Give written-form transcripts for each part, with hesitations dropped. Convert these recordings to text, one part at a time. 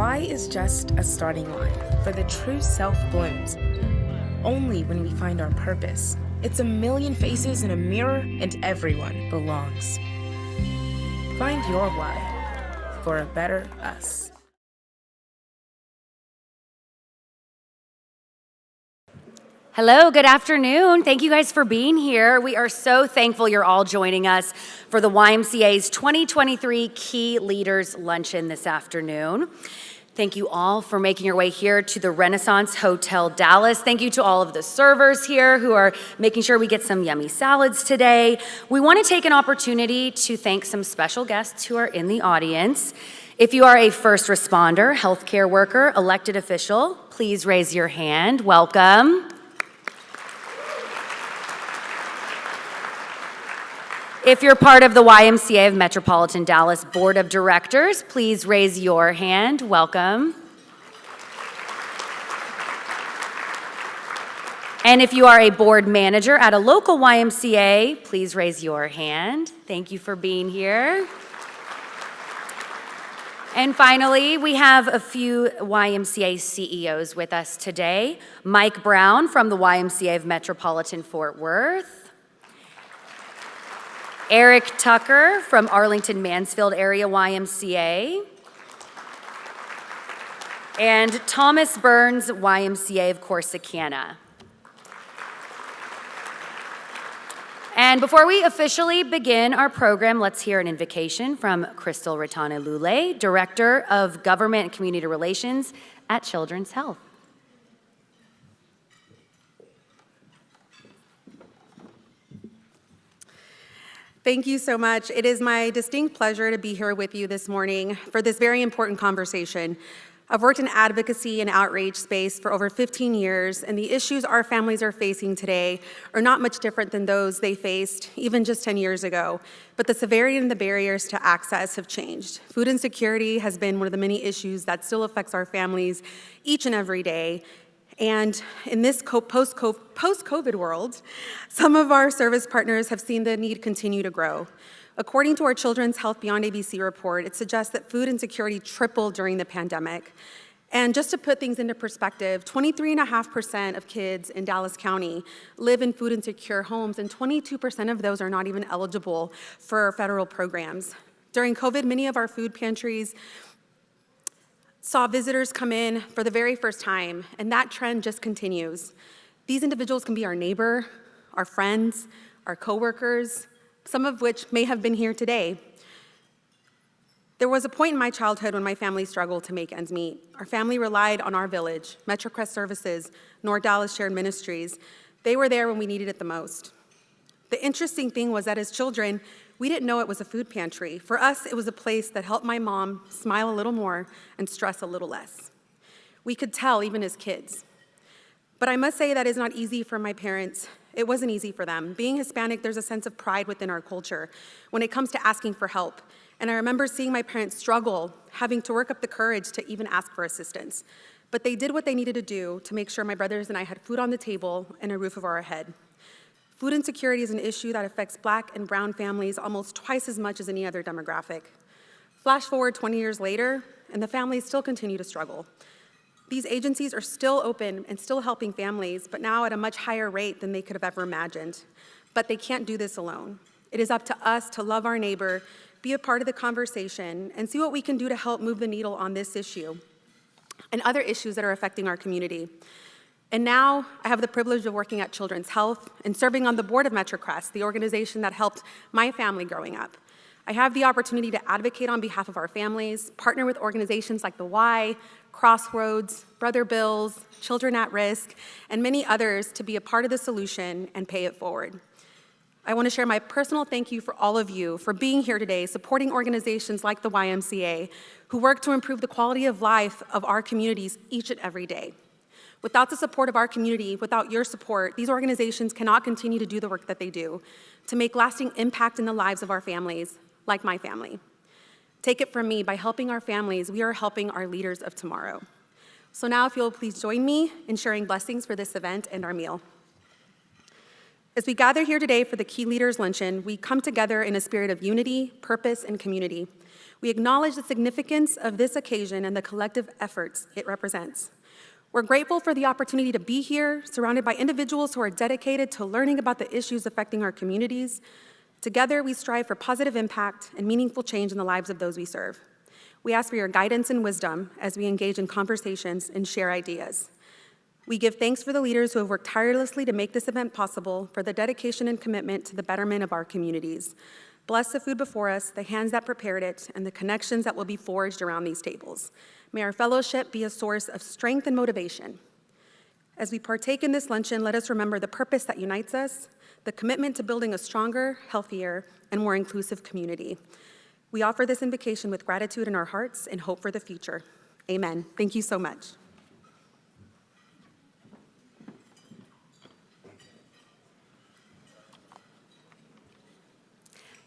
Y is just a starting line, for the true self blooms only when we find our purpose. It's a million faces in a mirror, and everyone belongs. Find your why for a better us. Hello, good afternoon. Thank you guys for being here. We are so thankful you're all joining us for the YMCA's 2023 Key Leaders Luncheon this afternoon. Thank you all for making your way here to the Renaissance Hotel Dallas. Thank you to all of the servers here who are making sure we get some yummy salads today. We want to take an opportunity to thank some special guests who are in the audience. If you are a first responder, healthcare worker, elected official, please raise your hand. Welcome. If you're part of the YMCA of Metropolitan Dallas Board of Directors, please raise your hand. Welcome. And if you are a board manager at a local YMCA, please raise your hand. Thank you for being here. And finally, we have a few YMCA CEOs with us today. Mike Brown from the YMCA of Metropolitan Fort Worth. Eric Tucker from Arlington Mansfield Area YMCA. And Thomas Burns, YMCA of Corsicana. And before we officially begin our program, let's hear an invocation from Crystal Ratana Lule, Director of Government and Community Relations at Children's Health. Thank you so much. It is my distinct pleasure to be here with you this morning for this very important conversation. I've worked in advocacy and outreach space for over 15 years, and the issues our families are facing today are not much different than those they faced even just 10 years ago. But the severity and the barriers to access have changed. Food insecurity has been one of the many issues that still affects our families each and every day. And in this post-COVID world, some of our service partners have seen the need continue to grow. According to our Children's Health Beyond ABC report, it suggests that food insecurity tripled during the pandemic. And just to put things into perspective, 23.5% of kids in Dallas County live in food insecure homes, and 22% of those are not even eligible for federal programs. During COVID, many of our food pantries saw visitors come in for the very first time, and that trend just continues. These individuals can be our neighbor, our friends, our coworkers, some of which may have been here today. There was a point in my childhood when my family struggled to make ends meet. Our family relied on our village, MetroCrest Services, North Dallas Shared Ministries. They were there when we needed it the most. The interesting thing was that as children, we didn't know it was a food pantry. For us, it was a place that helped my mom smile a little more and stress a little less. We could tell even as kids. But I must say that is not easy for my parents. It wasn't easy for them. Being Hispanic, there's a sense of pride within our culture when it comes to asking for help. And I remember seeing my parents struggle, having to work up the courage to even ask for assistance. But they did what they needed to do to make sure my brothers and I had food on the table and a roof over our head. Food insecurity is an issue that affects Black and brown families almost twice as much as any other demographic. Flash forward 20 years later, and the families still continue to struggle. These agencies are still open and still helping families, but now at a much higher rate than they could have ever imagined. But they can't do this alone. It is up to us to love our neighbor, be a part of the conversation, and see what we can do to help move the needle on this issue and other issues that are affecting our community. And now I have the privilege of working at Children's Health and serving on the board of MetroCrest, the organization that helped my family growing up. I have the opportunity to advocate on behalf of our families, partner with organizations like the Y, Crossroads, Brother Bills, Children at Risk, and many others to be a part of the solution and pay it forward. I want to share my personal thank you for all of you for being here today, supporting organizations like the YMCA, who work to improve the quality of life of our communities each and every day. Without the support of our community, without your support, these organizations cannot continue to do the work that they do to make lasting impact in the lives of our families, like my family. Take it from me, by helping our families, we are helping our leaders of tomorrow. So now if you'll please join me in sharing blessings for this event and our meal. As we gather here today for the Key Leaders Luncheon, we come together in a spirit of unity, purpose, and community. We acknowledge the significance of this occasion and the collective efforts it represents. We're grateful for the opportunity to be here, surrounded by individuals who are dedicated to learning about the issues affecting our communities. Together, we strive for positive impact and meaningful change in the lives of those we serve. We ask for your guidance and wisdom as we engage in conversations and share ideas. We give thanks for the leaders who have worked tirelessly to make this event possible, for the dedication and commitment to the betterment of our communities. Bless the food before us, the hands that prepared it, and the connections that will be forged around these tables. May our fellowship be a source of strength and motivation. As we partake in this luncheon, let us remember the purpose that unites us, the commitment to building a stronger, healthier, and more inclusive community. We offer this invocation with gratitude in our hearts and hope for the future. Amen. Thank you so much.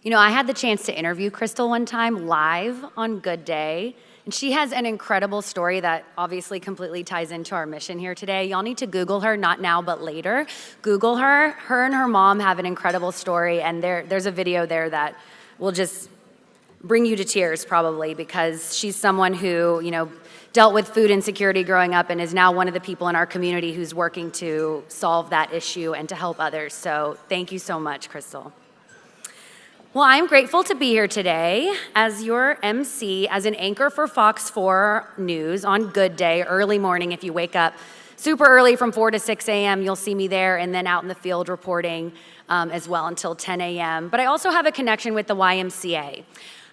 You know, I had the chance to interview Crystal one time live on Good Day, and she has an incredible story that obviously completely ties into our mission here today. Y'all need to Google her, not now, but later. Google her. Her and her mom have an incredible story, and there's a video there that will just bring you to tears probably, because she's someone who, you know, dealt with food insecurity growing up and is now one of the people in our community who's working to solve that issue and to help others. So thank you so much, Crystal. Well, I'm grateful to be here today as your MC, as an anchor for Fox 4 News on Good Day, early morning. If you wake up super early from 4 to 6 a.m., you'll see me there, and then out in the field reporting as well until 10 a.m. But I also have a connection with the YMCA.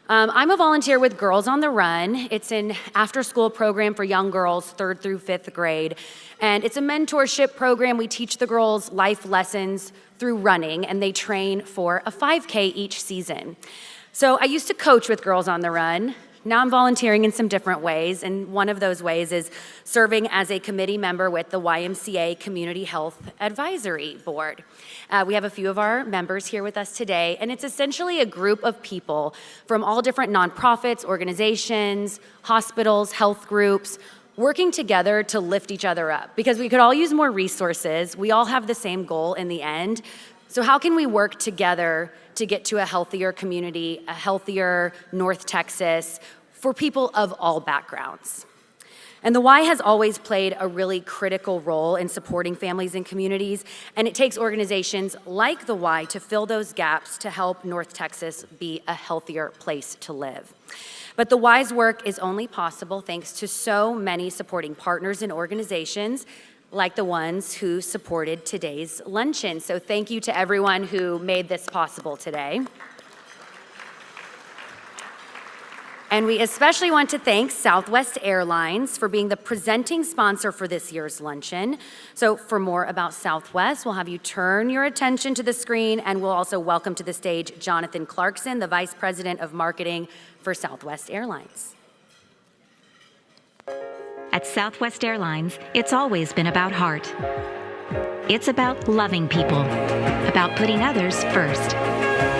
I'm a volunteer with Girls on the Run. It's an after-school program for young girls, 3rd through 5th grade. And it's a mentorship program. We teach the girls life lessons through running, and they train for a 5K each season. So I used to coach with Girls on the Run. Now I'm volunteering in some different ways, and one of those ways is serving as a committee member with the YMCA Community Health Advisory Board. We have a few of our members here with us today, and it's essentially a group of people from all different nonprofits, organizations, hospitals, health groups, working together to lift each other up, because we could all use more resources. We all have the same goal in the end. So how can we work together to get to a healthier community, a healthier North Texas for people of all backgrounds? And the Y has always played a really critical role in supporting families and communities, and it takes organizations like the Y to fill those gaps to help North Texas be a healthier place to live. But the Y's work is only possible thanks to so many supporting partners and organizations like the ones who supported today's luncheon. So thank you to everyone who made this possible today. And we especially want to thank Southwest Airlines for being the presenting sponsor for this year's luncheon. So for more about Southwest, we'll have you turn your attention to the screen, and we'll also welcome to the stage Jonathan Clarkson, the Vice President of Marketing for Southwest Airlines. At Southwest Airlines, it's always been about heart. It's about loving people, about putting others first.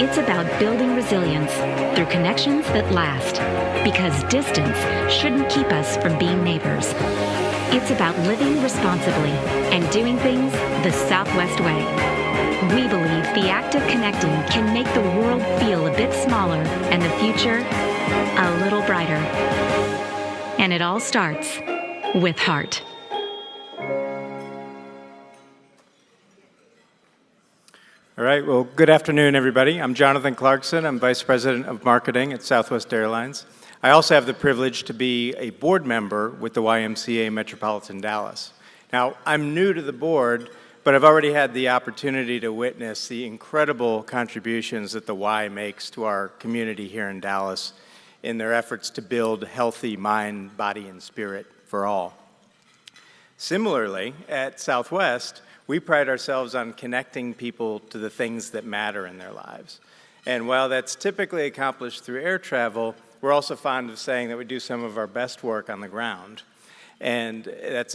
It's about building resilience through connections that last, because distance shouldn't keep us from being neighbors. It's about living responsibly and doing things the Southwest way. We believe the act of connecting can make the world feel a bit smaller and the future a little brighter. And it all starts with heart. All right, well, good afternoon, everybody. I'm Jonathan Clarkson. I'm Vice President of Marketing at Southwest Airlines. I also have the privilege to be a board member with the YMCA Metropolitan Dallas. Now, I'm new to the board, but I've already had the opportunity to witness the incredible contributions that the Y makes to our community here in Dallas in their efforts to build healthy mind, body, and spirit for all. Similarly, at Southwest, we pride ourselves on connecting people to the things that matter in their lives. And while that's typically accomplished through air travel, we're also fond of saying that we do some of our best work on the ground. And that's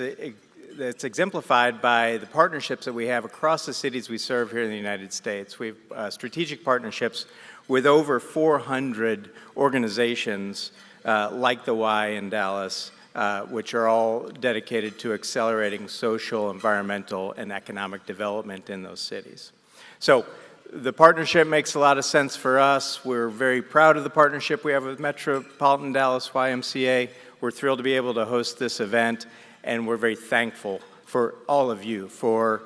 exemplified by the partnerships that we have across the cities we serve here in the United States. We have strategic partnerships with over 400 organizations like the Y in Dallas, which are all dedicated to accelerating social, environmental, and economic development in those cities. So the partnership makes a lot of sense for us. We're very proud of the partnership we have with Metropolitan Dallas YMCA. We're thrilled to be able to host this event, and we're very thankful for all of you, for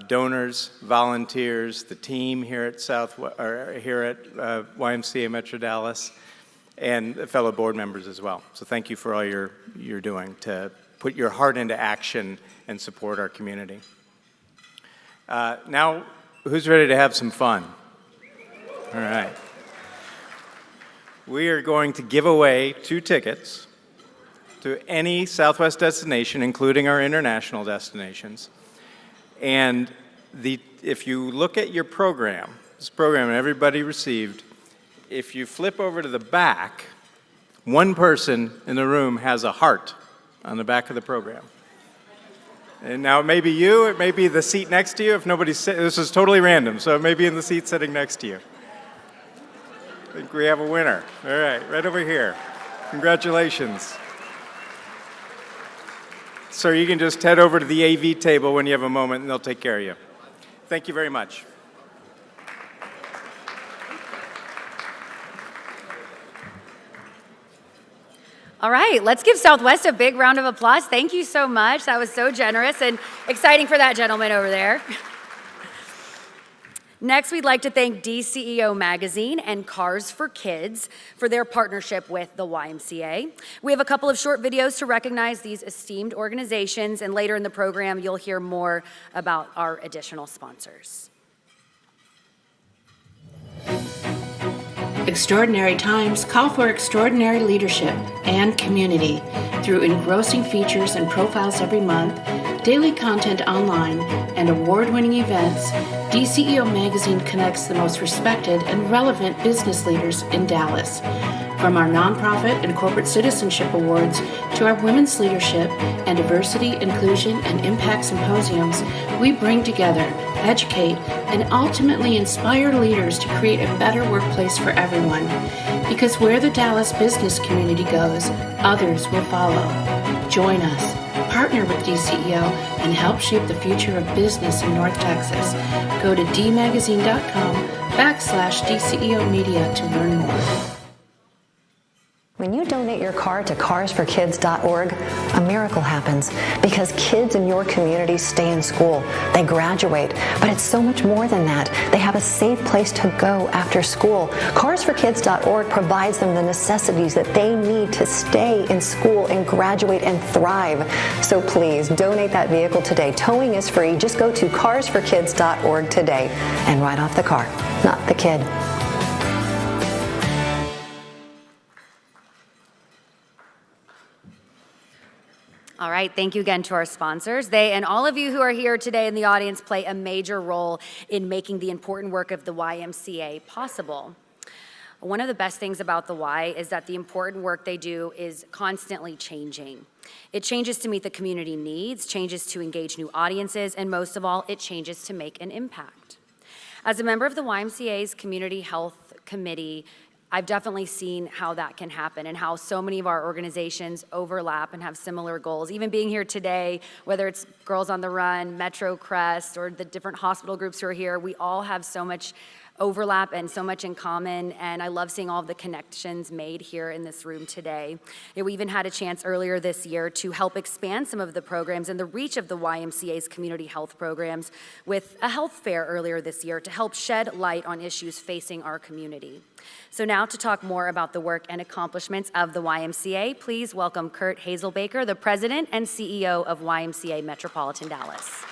donors, volunteers, the team here at YMCA Metro Dallas, and fellow board members as well. So thank you for all you're doing to put your heart into action and support our community. Now, who's ready to have some fun? All right. We are going to give away 2 tickets to any Southwest destination, including our international destinations. And if you look at your program, this program everybody received, if you flip over to the back, one person in the room has a heart on the back of the program. And now it may be you, it may be the seat next to you. If nobody's this is totally random, so it may be in the seat sitting next to you. I think we have a winner. All right over here. Congratulations. So you can just head over to the AV table when you have a moment, and they'll take care of you. Thank you very much. All right, let's give Southwest a big round of applause. Thank you so much. That was so generous and exciting for that gentleman over there. Next, we'd like to thank DCEO Magazine and Cars for Kids for their partnership with the YMCA. We have a couple of short videos to recognize these esteemed organizations, and later in the program, you'll hear more about our additional sponsors. Extraordinary times call for extraordinary leadership and community. Through engrossing features and profiles every month, daily content online, and award-winning events, DCEO Magazine connects the most respected and relevant business leaders in Dallas. From our nonprofit and corporate citizenship awards to our women's leadership and diversity, inclusion, and impact symposiums, we bring together, educate, and ultimately inspire leaders to create a better workplace for everyone. Because where the Dallas business community goes, others will follow. Join us, partner with DCEO, and help shape the future of business in North Texas. Go to dmagazine.com/DCEO Media to learn more. When you donate your car to carsforkids.org, a miracle happens because kids in your community stay in school. They graduate, but it's so much more than that. They have a safe place to go after school. Carsforkids.org provides them the necessities that they need to stay in school and graduate and thrive. So please donate that vehicle today. Towing is free. Just go to carsforkids.org today and write off the car, not the kid. All right, thank you again to our sponsors. They and all of you who are here today in the audience play a major role in making the important work of the YMCA possible. One of the best things about the Y is that the important work they do is constantly changing. It changes to meet the community needs, changes to engage new audiences, and most of all, it changes to make an impact. As a member of the YMCA's Community Health Committee, I've definitely seen how that can happen and how so many of our organizations overlap and have similar goals. Even being here today, whether it's Girls on the Run, Metro Crest, or the different hospital groups who are here, we all have so much overlap and so much in common, and I love seeing all of the connections made here in this room today. We even had a chance earlier this year to help expand some of the programs and the reach of the YMCA's community health programs with a health fair earlier this year to help shed light on issues facing our community. So now to talk more about the work and accomplishments of the YMCA, please welcome Kurt Hazelbaker, the President and CEO of YMCA Metropolitan Dallas.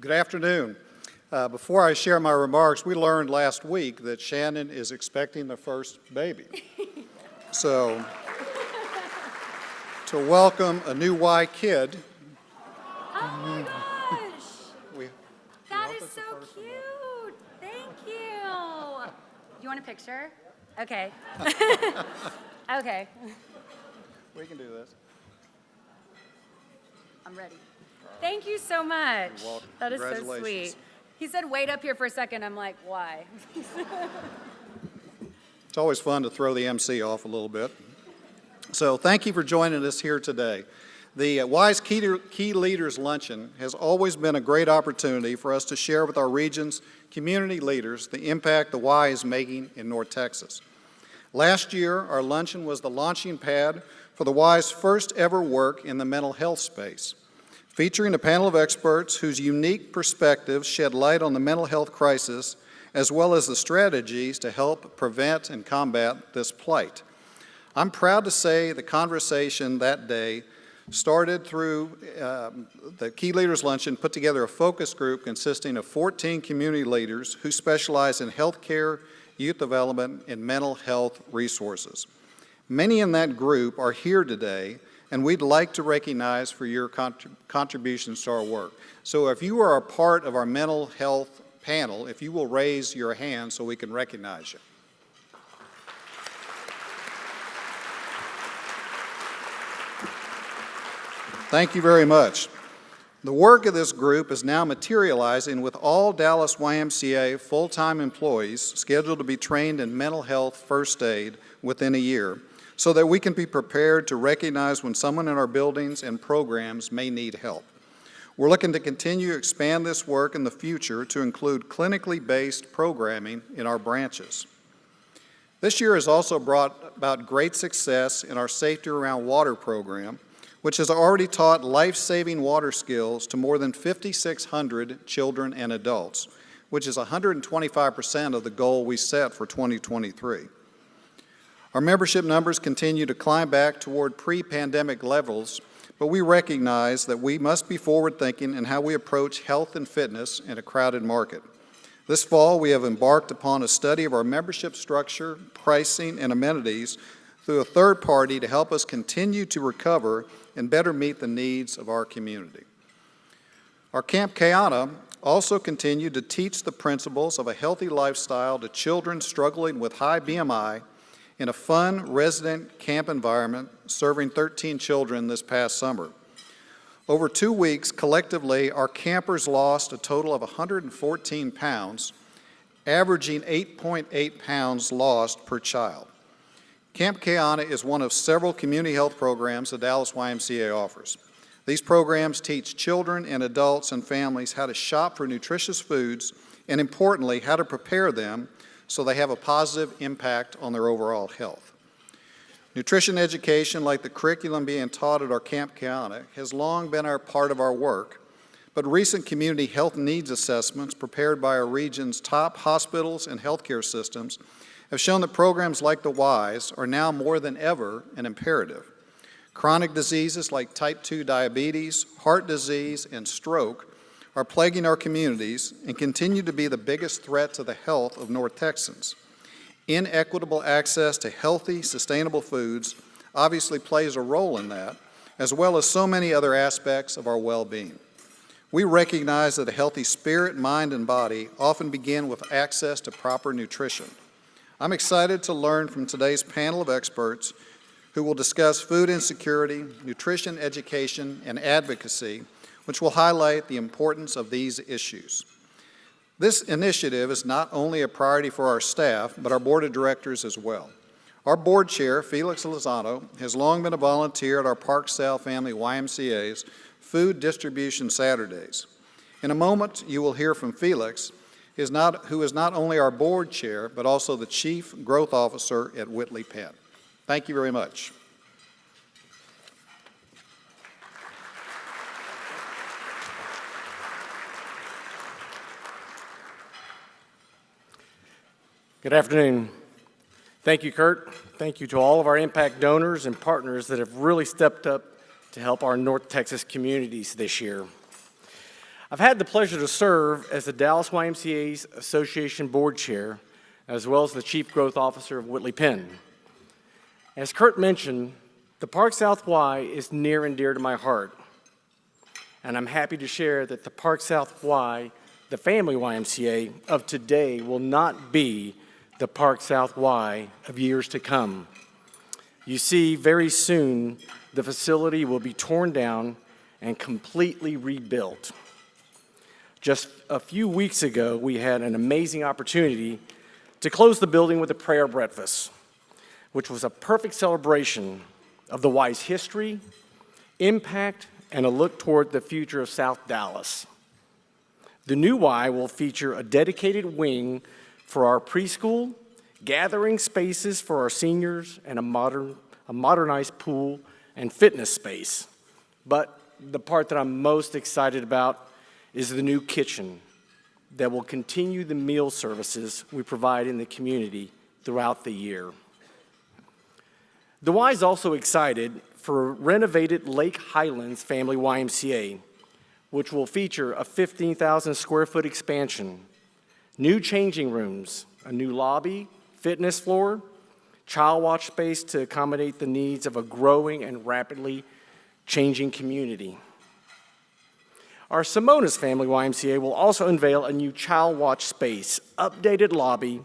Good afternoon. Before I share my remarks, we learned last week that Shannon is expecting the first baby. So, to welcome a new Y kid. Oh my gosh! That is so cute! Thank you! You want a picture? Okay. Okay. We can do this. I'm ready. Thank you so much. You're welcome. That is so sweet. He said, wait up here for a second. I'm like, why? It's always fun to throw the MC off a little bit. So thank you for joining us here today. The WISE Key Leaders Luncheon has always been a great opportunity for us to share with our region's community leaders the impact the Y is making in North Texas. Last year, our luncheon was the launching pad for the Y's first ever work in the mental health space, featuring a panel of experts whose unique perspectives shed light on the mental health crisis, as well as the strategies to help prevent and combat this plight. I'm proud to say the conversation that day started through the Key Leaders Luncheon put together a focus group consisting of 14 community leaders who specialize in healthcare, youth development, and mental health resources. Many in that group are here today, and we'd like to recognize for your contributions to our work. So if you are a part of our mental health panel, if you will raise your hand so we can recognize you. Thank you very much. The work of this group is now materializing with all Dallas YMCA full-time employees scheduled to be trained in mental health first aid within a year, so that we can be prepared to recognize when someone in our buildings and programs may need help. We're looking to continue to expand this work in the future to include clinically based programming in our branches. This year has also brought about great success in our Safety Around Water program, which has already taught life-saving water skills to more than 5,600 children and adults, which is 125% of the goal we set for 2023. Our membership numbers continue to climb back toward pre-pandemic levels, but we recognize that we must be forward-thinking in how we approach health and fitness in a crowded market. This fall, we have embarked upon a study of our membership structure, pricing, and amenities through a third party to help us continue to recover and better meet the needs of our community. Our Camp Kayana also continued to teach the principles of a healthy lifestyle to children struggling with high BMI in a fun resident camp environment, serving 13 children this past summer. Over 2 weeks, collectively, our campers lost a total of 114 pounds, averaging 8.8 pounds lost per child. Camp Kayana is one of several community health programs the Dallas YMCA offers. These programs teach children and adults and families how to shop for nutritious foods and, importantly, how to prepare them so they have a positive impact on their overall health. Nutrition education, like the curriculum being taught at our Camp Kayana, has long been our part of our work, but recent community health needs assessments prepared by our region's top hospitals and healthcare systems have shown that programs like the Y's are now more than ever an imperative. Chronic diseases like type 2 diabetes, heart disease, and stroke are plaguing our communities and continue to be the biggest threat to the health of North Texans. Inequitable access to healthy, sustainable foods obviously plays a role in that, as well as so many other aspects of our well-being. We recognize that a healthy spirit, mind, and body often begin with access to proper nutrition. I'm excited to learn from today's panel of experts who will discuss food insecurity, nutrition education, and advocacy, which will highlight the importance of these issues. This initiative is not only a priority for our staff, but our board of directors as well. Our board chair, Felix Lozano, has long been a volunteer at our Park South Family YMCA's Food Distribution Saturdays. In a moment, you will hear from Felix, who is not only our board chair, but also the Chief Growth Officer at Whitley Penn. Thank you very much. Good afternoon. Thank you, Kurt. Thank you to all of our impact donors and partners that have really stepped up to help our North Texas communities this year. I've had the pleasure to serve as the Dallas YMCA's Association Board Chair, as well as the Chief Growth Officer of Whitley Penn. As Kurt mentioned, the Park South Y is near and dear to my heart, and I'm happy to share that the Park South Y, the family YMCA of today, will not be the Park South Y of years to come. You see, very soon, the facility will be torn down and completely rebuilt. Just a few weeks ago, we had an amazing opportunity to close the building with a prayer breakfast, which was a perfect celebration of the Y's history impact, and a look toward the future of South Dallas. The new Y will feature a dedicated wing for our preschool, gathering spaces for our seniors, and a modernized pool and fitness space. But the part that I'm most excited about is the new kitchen that will continue the meal services we provide in the community throughout the year. The Y is also excited for renovated Lake Highlands Family YMCA, which will feature a 15,000 square foot expansion, new changing rooms, a new lobby, fitness floor, child watch space to accommodate the needs of a growing and rapidly changing community. Our Simonis Family YMCA will also unveil a new child watch space, updated lobby,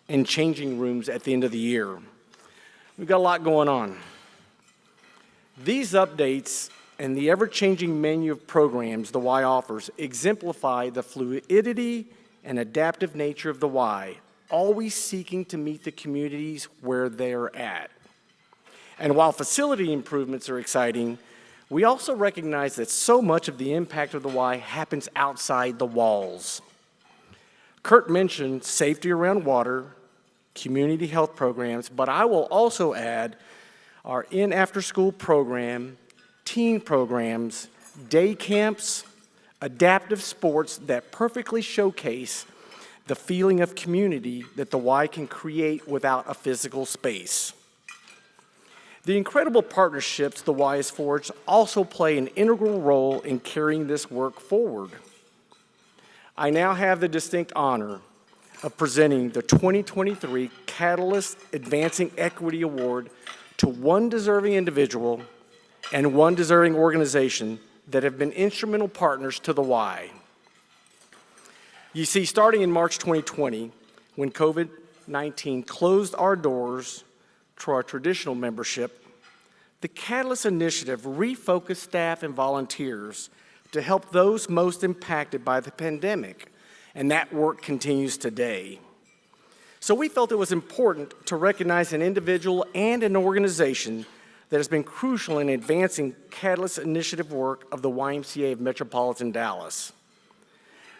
and changing rooms at the end of the year. We've got a lot going on. These updates and the ever-changing menu of programs the Y offers exemplify the fluidity and adaptive nature of the Y, always seeking to meet the communities where they're at. And while facility improvements are exciting, we also recognize that so much of the impact of the Y happens outside the walls. Kurt mentioned safety around water, community health programs, but I will also add our in-after-school program, teen programs, day camps, adaptive sports that perfectly showcase the feeling of community that the Y can create without a physical space. The incredible partnerships the Y has forged also play an integral role in carrying this work forward. I now have the distinct honor of presenting the 2023 Catalyst Advancing Equity Award to one deserving individual and one deserving organization that have been instrumental partners to the Y. You see, starting in March 2020, when COVID-19 closed our doors to our traditional membership, the Catalyst Initiative refocused staff and volunteers to help those most impacted by the pandemic, and that work continues today. So we felt it was important to recognize an individual and an organization that has been crucial in advancing Catalyst Initiative work of the YMCA of Metropolitan Dallas.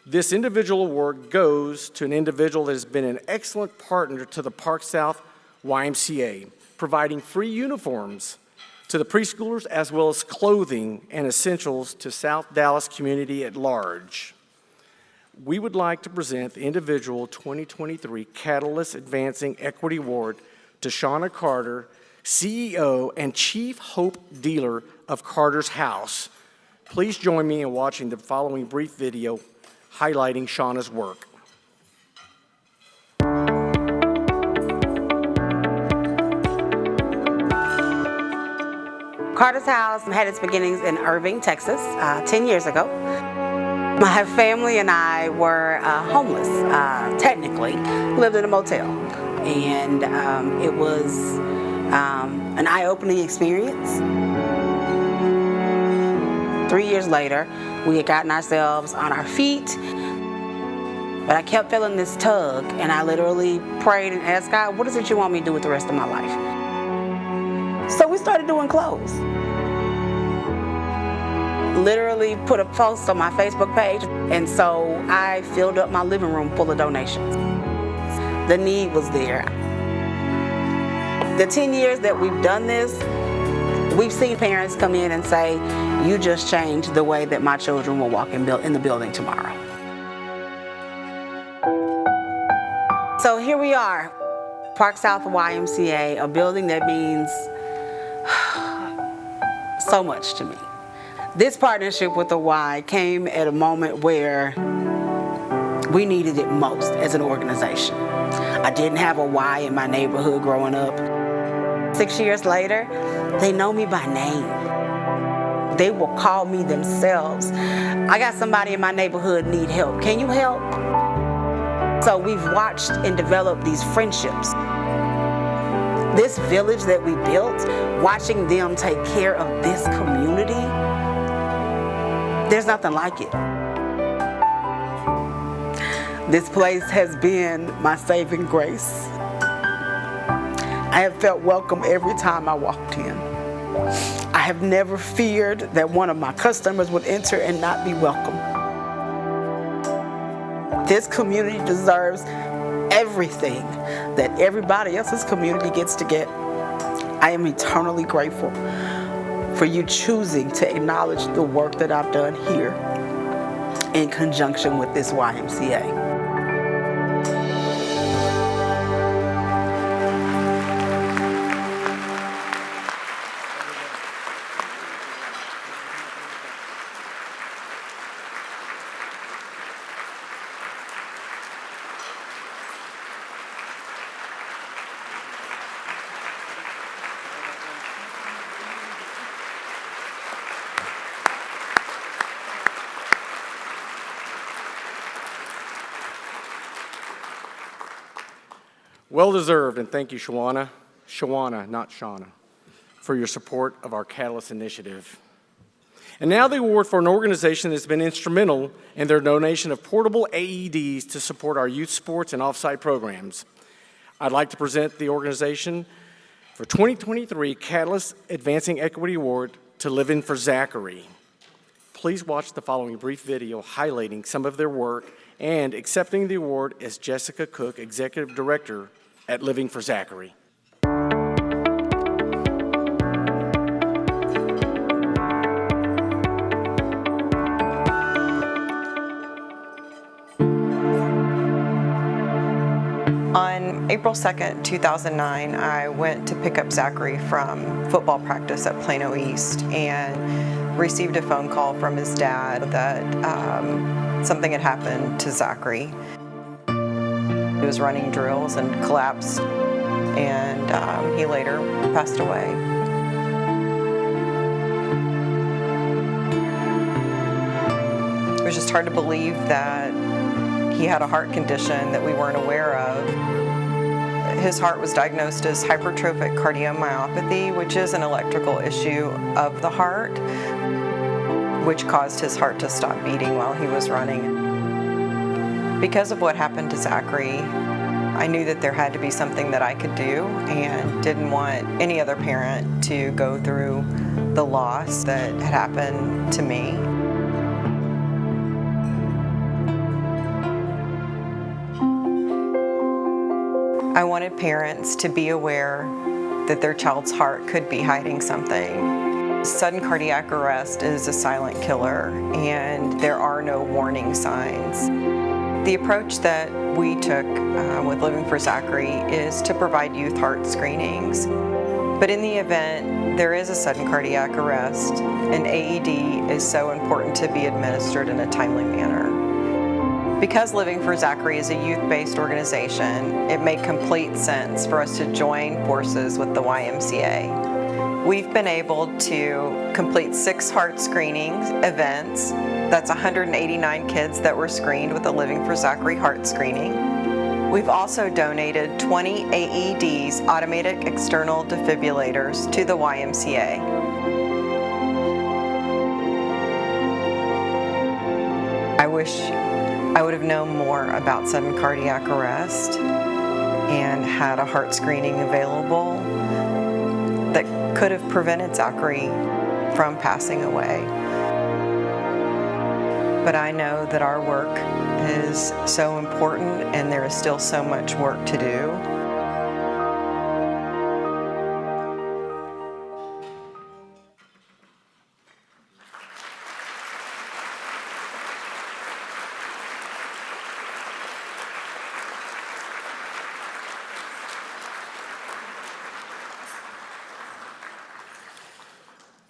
This individual award goes to an individual that has been an excellent partner to the Park South YMCA, providing free uniforms to the preschoolers as well as clothing and essentials to South Dallas community at large. We would like to present the individual 2023 Catalyst Advancing Equity Award to Shauna Carter, CEO and Chief Hope Dealer of Carter's House. Please join me in watching the following brief video highlighting Shauna's work. Carter's House had its beginnings in Irving, Texas, 10 years ago. My family and I were homeless, technically, lived in a motel. And it was an eye-opening experience. 3 years later, we had gotten ourselves on our feet, but I kept feeling this tug, and I literally prayed and asked God, what is it you want me to do with the rest of my life? So we started doing clothes. Literally put a post on my Facebook page, and so I filled up my living room full of donations. The need was there. The 10 years that we've done this, we've seen parents come in and say, you just changed the way that my children will walk in the building tomorrow. So here we are, Park South YMCA, a building that means so much to me. This partnership with the Y came at a moment where we needed it most as an organization. I didn't have a Y in my neighborhood growing up. 6 years later, they know me by name. They will call me themselves. I got somebody in my neighborhood need help. Can you help? So we've watched and developed these friendships. This village that we built, watching them take care of this community, there's nothing like it. This place has been my saving grace. I have felt welcome every time I walked in. I have never feared that one of my customers would enter and not be welcome. This community deserves everything that everybody else's community gets to get. I am eternally grateful for you choosing to acknowledge the work that I've done here in conjunction with this YMCA. Well deserved, and thank you, Shawana, not Shauna, for your support of our Catalyst initiative. And now the award for an organization that's been instrumental in their donation of portable AEDs to support our youth sports and off-site programs. I'd like to present the organization for 2023 Catalyst Advancing Equity Award to Living for Zachary. Please watch the following brief video highlighting some of their work and accepting the award is Jessica Cook, Executive Director at Living for Zachary. On April 2nd, 2009, I went to pick up Zachary from football practice at Plano East and received a phone call from his dad that something had happened to Zachary. He was running drills and collapsed, and he later passed away. It was just hard to believe that he had a heart condition that we weren't aware of. His heart was diagnosed as hypertrophic cardiomyopathy, which is an electrical issue of the heart, which caused his heart to stop beating while he was running. Because of what happened to Zachary, I knew that there had to be something that I could do and didn't want any other parent to go through the loss that had happened to me. I wanted parents to be aware that their child's heart could be hiding something. Sudden cardiac arrest is a silent killer, and there are no warning signs. The approach that we took with Living for Zachary is to provide youth heart screenings. But in the event there is a sudden cardiac arrest, an AED is so important to be administered in a timely manner. Because Living for Zachary is a youth-based organization, it made complete sense for us to join forces with the YMCA. We've been able to complete 6 heart screening events. That's 189 kids that were screened with a Living for Zachary heart screening. We've also donated 20 AEDs, automatic external defibrillators, to the YMCA. I wish I would have known more about sudden cardiac arrest and had a heart screening available that could have prevented Zachary from passing away. But I know that our work is so important and there is still so much work to do.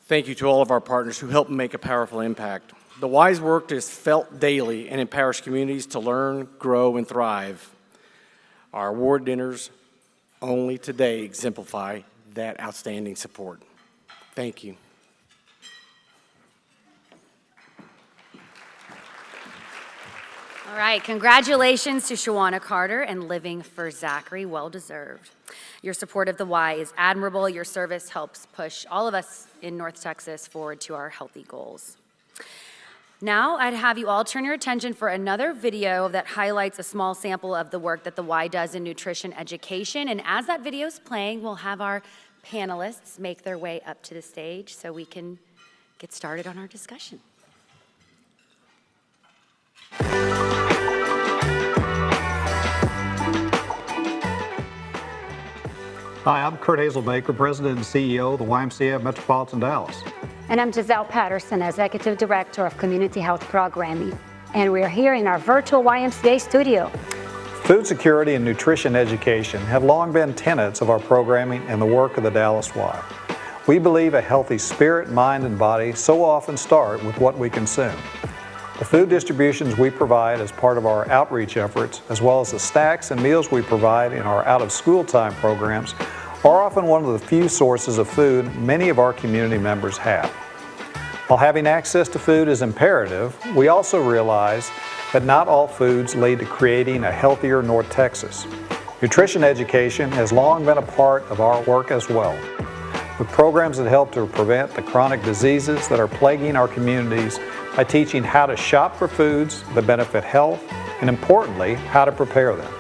Thank you to all of our partners who help make a powerful impact. The Y's work is felt daily and empowers communities to learn, grow, and thrive. Our award dinners only today exemplify that outstanding support. Thank you. All right, congratulations to Shawana Carter and Living for Zachary, well deserved. Your support of the Y is admirable. Your service helps push all of us in North Texas forward to our healthy goals. Now, I'd have you all turn your attention for another video that highlights a small sample of the work that the Y does in nutrition education. And as that video is playing, we'll have our panelists make their way up to the stage so we can get started on our discussion. Hi, I'm Kurt Hazelbaker, President and CEO of the YMCA of Metropolitan Dallas. And I'm Giselle Patterson, Executive Director of Community Health Programming. And we're here in our virtual YMCA studio. Food security and nutrition education have long been tenets of our programming and the work of the Dallas Y. We believe a healthy spirit, mind, and body so often start with what we consume. The food distributions we provide as part of our outreach efforts, as well as the snacks and meals we provide in our out-of-school time programs, are often one of the few sources of food many of our community members have. While having access to food is imperative, we also realize that not all foods lead to creating a healthier North Texas. Nutrition education has long been a part of our work as well, with programs that help to prevent the chronic diseases that are plaguing our communities by teaching how to shop for foods that benefit health and, importantly, how to prepare them.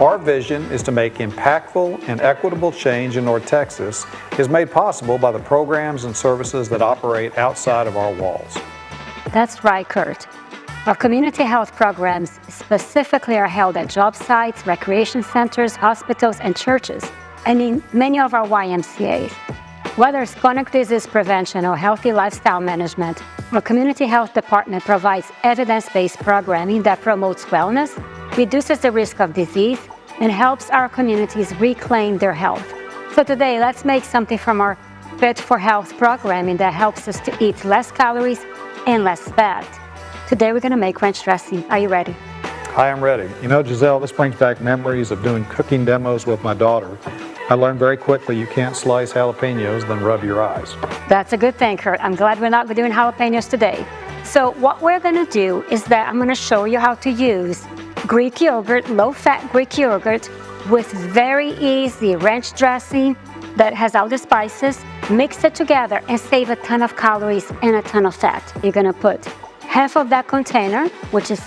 Our vision is to make impactful and equitable change in North Texas is made possible by the programs and services that operate outside of our walls. That's right, Kurt. Our community health programs specifically are held at job sites, recreation centers, hospitals, and churches, and in many of our YMCAs. Whether it's chronic disease prevention or healthy lifestyle management, our community health department provides evidence-based programming that promotes wellness, reduces the risk of disease, and helps our communities reclaim their health. So today, let's make something from our Fit for Health programming that helps us to eat less calories and less fat. Today, we're gonna make ranch dressing. Are you ready? I am ready. You know, Giselle, this brings back memories of doing cooking demos with my daughter. I learned very quickly you can't slice jalapenos, then rub your eyes. That's a good thing, Kurt. I'm glad we're not doing jalapenos today. So what we're gonna do is that I'm gonna show you how to use Greek yogurt, low-fat Greek yogurt, with very easy ranch dressing that has all the spices. Mix it together and save a ton of calories and a ton of fat. You're gonna put half of that container, which is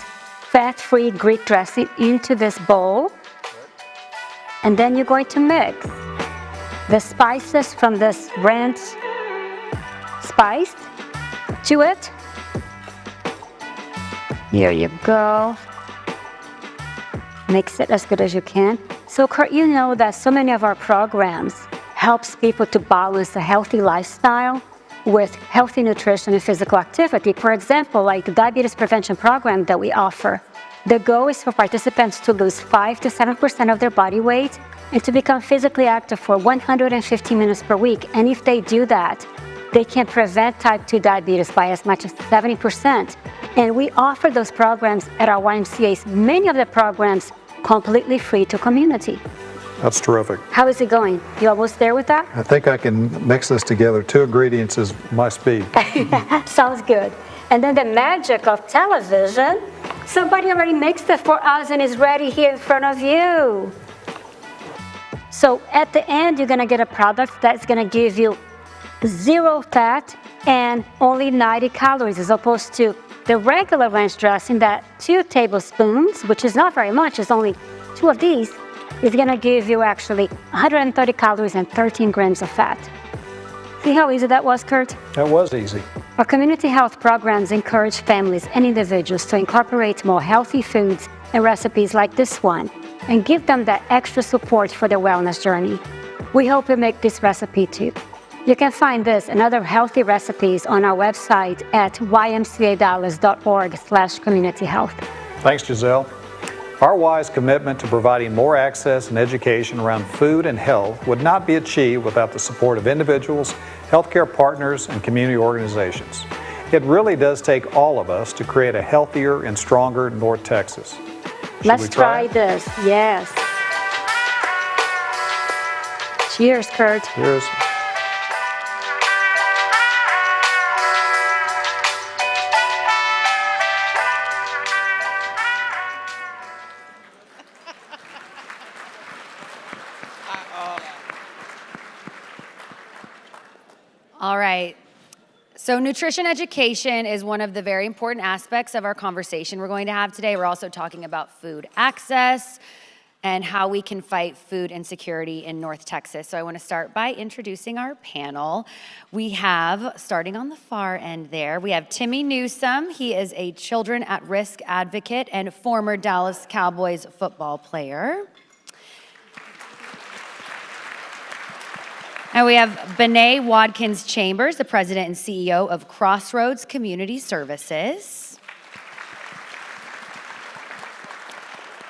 fat-free Greek dressing, into this bowl. And then you're going to mix the spices from this ranch spice to it. Here you go. Mix it as good as you can. So Kurt, you know that so many of our programs helps people to balance a healthy lifestyle with healthy nutrition and physical activity. For example, like the diabetes prevention program that we offer. The goal is for participants to lose 5 to 7% of their body weight and to become physically active for 150 minutes per week. And if they do that, they can prevent type 2 diabetes by as much as 70%. And we offer those programs at our YMCAs, many of the programs completely free to community. That's terrific. How is it going? You almost there with that? I think I can mix this together. 2 ingredients is my speed. Sounds good. And then the magic of television, somebody already mixed it for us and is ready here in front of you. So at the end, you're gonna get a product that's gonna give you 0 fat and only 90 calories, as opposed to the regular ranch dressing that 2 tablespoons, which is not very much, it's only 2 of these, is gonna give you actually 130 calories and 13 grams of fat. See how easy that was, Kurt? That was easy. Our community health programs encourage families and individuals to incorporate more healthy foods and recipes like this one, and give them that extra support for their wellness journey. We hope you make this recipe too. You can find this and other healthy recipes on our website at ymcadallas.org/communityhealth. Thanks, Giselle. Our Y's commitment to providing more access and education around food and health would not be achieved without the support of individuals, healthcare partners, and community organizations. It really does take all of us to create a healthier and stronger North Texas. Let's try this. Yes. Cheers, Kurt. Cheers. All right. So nutrition education is one of the very important aspects of our conversation we're going to have today. We're also talking about food access, and how we can fight food insecurity in North Texas. So I want to start by introducing our panel. We have, starting on the far end there, we have Timmy Newsome. He is a children at risk advocate and former Dallas Cowboys football player. And we have Benaye Wadkins Chambers, the president and CEO of Crossroads Community Services.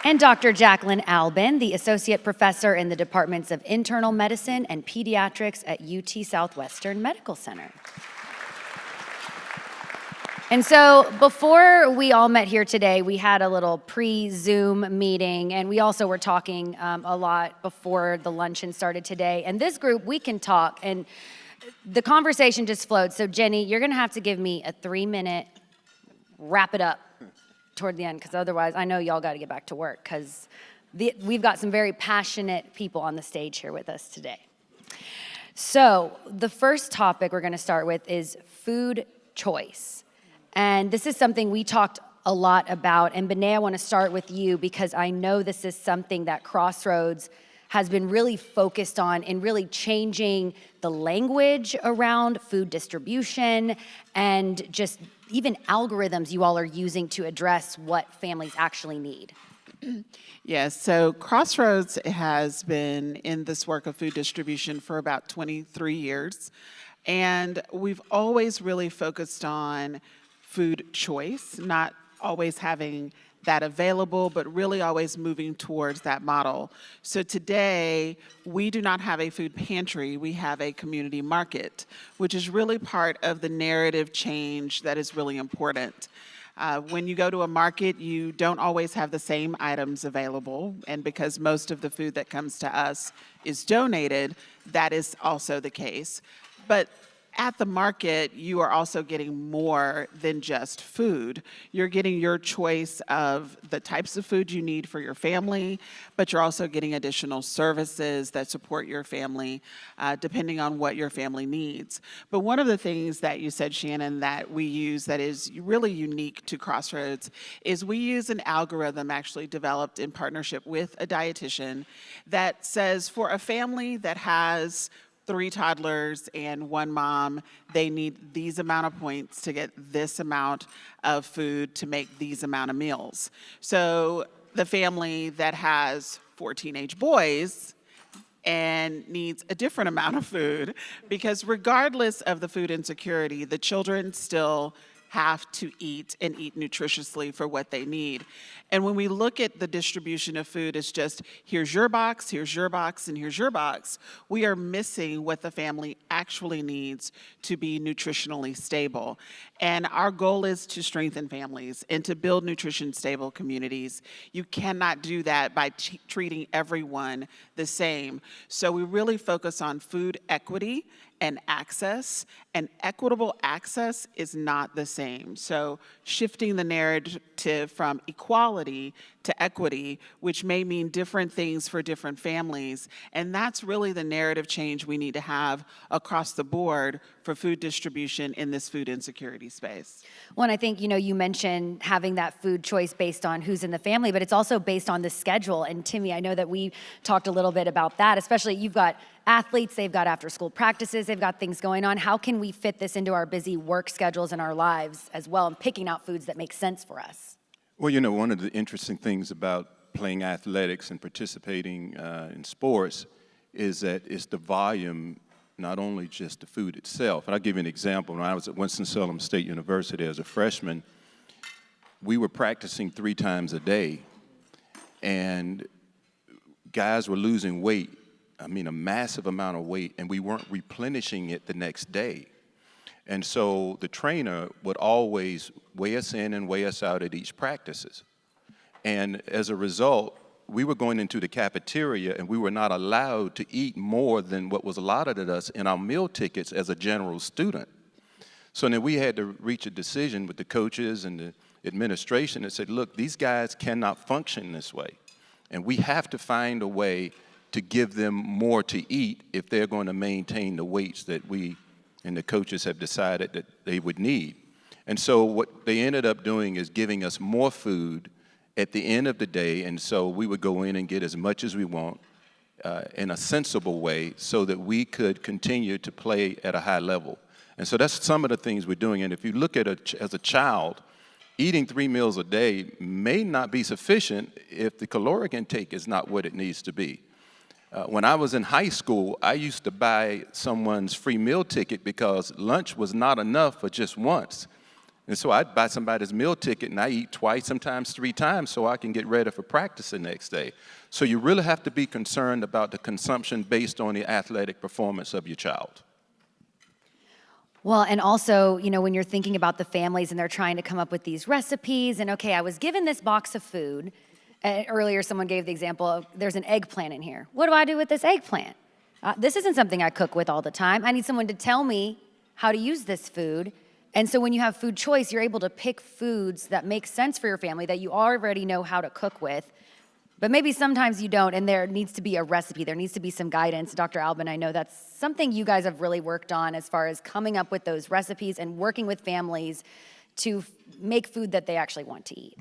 And Dr. Jaclyn Albin, the associate professor in the departments of internal medicine and pediatrics at UT Southwestern Medical Center. And so before we all met here today, we had a little pre-Zoom meeting, and we also were talking a lot before the luncheon started today. And this group, we can talk, and the conversation just flowed. So Jenny, you're gonna have to give me a 3-minute wrap it up toward the end, because otherwise I know y'all gotta get back to work, because we've got some very passionate people on the stage here with us today. So the first topic we're gonna start with is food choice. And this is something we talked a lot about. And Benaye, I want to start with you because I know this is something that Crossroads has been really focused on in really changing the language around food distribution and just even algorithms you all are using to address what families actually need. Yes, so Crossroads has been in this work of food distribution for about 23 years. And we've always really focused on food choice, not always having that available, but really always moving towards that model. So today, we do not have a food pantry, we have a community market, which is really part of the narrative change that is really important. When you go to a market, you don't always have the same items available, and because most of the food that comes to us is donated, that is also the case. But at the market, you are also getting more than just food. You're getting your choice of the types of food you need for your family, but you're also getting additional services that support your family, depending on what your family needs. But one of the things that you said, Shannon, that we use that is really unique to Crossroads is we use an algorithm actually developed in partnership with a dietitian that says for a family that has 3 toddlers and 1 mom, they need these amount of points to get this amount of food to make these amount of meals. So the family that has 4 teenage boys and needs a different amount of food, because regardless of the food insecurity, the children still have to eat and eat nutritiously for what they need. And when we look at the distribution of food, it's just, here's your box, and here's your box. We are missing what the family actually needs to be nutritionally stable. And our goal is to strengthen families and to build nutrition stable communities. You cannot do that by treating everyone the same. So we really focus on food equity and access, and equitable access is not the same. So shifting the narrative from equality to equity, which may mean different things for different families, and that's really the narrative change we need to have across the board for food distribution in this food insecurity space. Well, and I think, you mentioned having that food choice based on who's in the family, but it's also based on the schedule. And Timmy, I know that we talked a little bit about that, especially you've got athletes, they've got after school practices, they've got things going on. How can we fit this into our busy work schedules and our lives as well, and picking out foods that make sense for us? Well, one of the interesting things about playing athletics and participating in sports is that it's the volume, not only just the food itself. And I'll give you an example. When I was at Winston-Salem State University as a freshman, we were practicing 3 times a day, and guys were losing weight. I mean, a massive amount of weight, and we weren't replenishing it the next day. And so the trainer would always weigh us in and weigh us out at each practices. And as a result, we were going into the cafeteria and we were not allowed to eat more than what was allotted to us in our meal tickets as a general student. So then we had to reach a decision with the coaches and the administration that said, look, these guys cannot function this way. And we have to find a way to give them more to eat if they're going to maintain the weights that we and the coaches have decided that they would need. And so what they ended up doing is giving us more food at the end of the day, and so we would go in and get as much as we want in a sensible way so that we could continue to play at a high level. And so that's some of the things we're doing. And if you look at as a child, eating 3 meals a day may not be sufficient if the caloric intake is not what it needs to be. When I was in high school, I used to buy someone's free meal ticket because lunch was not enough for just once. And so I'd buy somebody's meal ticket and I eat twice, sometimes 3 times so I can get ready for practice the next day. So you really have to be concerned about the consumption based on the athletic performance of your child. Well, and also, you know, when you're thinking about the families and they're trying to come up with these recipes and, okay, I was given this box of food. Earlier, someone gave the example of there's an eggplant in here. What do I do with this eggplant? This isn't something I cook with all the time. I need someone to tell me how to use this food. And so when you have food choice, you're able to pick foods that make sense for your family that you already know how to cook with. But maybe sometimes you don't, and there needs to be a recipe. There needs to be some guidance. Dr. Albin, I know that's something you guys have really worked on as far as coming up with those recipes and working with families to make food that they actually want to eat.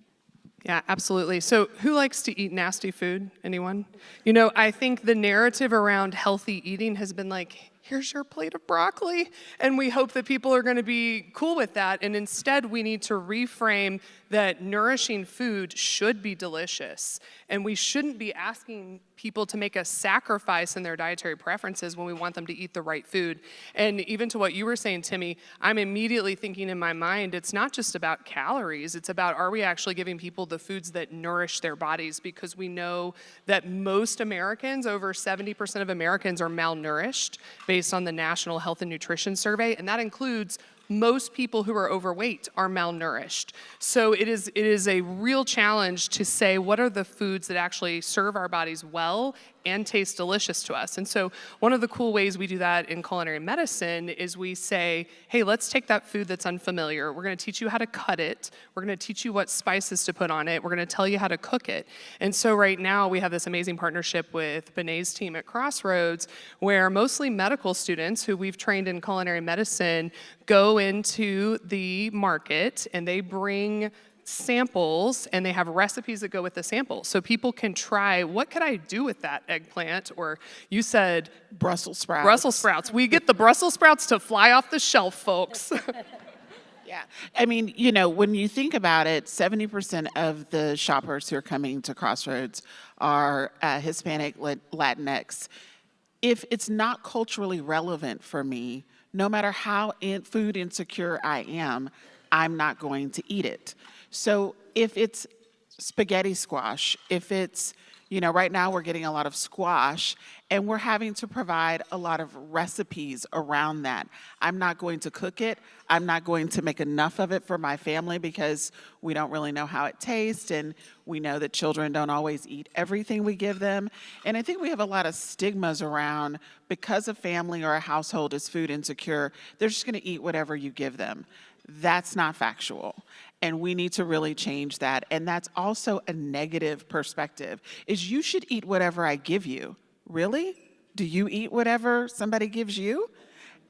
Yeah, absolutely. So who likes to eat nasty food? Anyone? You know, I think the narrative around healthy eating has been like, here's your plate of broccoli. And we hope that people are going to be cool with that. And instead, we need to reframe that nourishing food should be delicious. And we shouldn't be asking people to make a sacrifice in their dietary preferences when we want them to eat the right food. And even to what you were saying, Timmy, I'm immediately thinking in my mind, it's not just about calories. It's about, are we actually giving people the foods that nourish their bodies? Because we know that most Americans, over 70% of Americans, are malnourished based on the National Health and Nutrition Survey, and that includes most people who are overweight are malnourished. So it is a real challenge to say what are the foods that actually serve our bodies well and taste delicious to us. And so one of the cool ways we do that in culinary medicine is we say, hey, let's take that food that's unfamiliar. We're going to teach you how to cut it. We're going to teach you what spices to put on it. We're going to tell you how to cook it. And so right now we have this amazing partnership with Benaye's team at Crossroads, where mostly medical students who we've trained in culinary medicine go into the market and they bring samples and they have recipes that go with the samples. So people can try, what could I do with that eggplant? Or you said Brussels sprouts. Brussels sprouts. We get the Brussels sprouts to fly off the shelf, folks. Yeah, I mean, you know, when you think about it, 70% of the shoppers who are coming to Crossroads are Hispanic, Latinx. If it's not culturally relevant for me, no matter how food insecure I am, I'm not going to eat it. So if it's spaghetti squash, if it's, you know, right now we're getting a lot of squash and we're having to provide a lot of recipes around that. I'm not going to cook it. I'm not going to make enough of it for my family because we don't really know how it tastes, and we know that children don't always eat everything we give them. And I think we have a lot of stigmas around because a family or a household is food insecure, they're just going to eat whatever you give them. That's not factual. And we need to really change that. And that's also a negative perspective, is you should eat whatever I give you. Really? Do you eat whatever somebody gives you?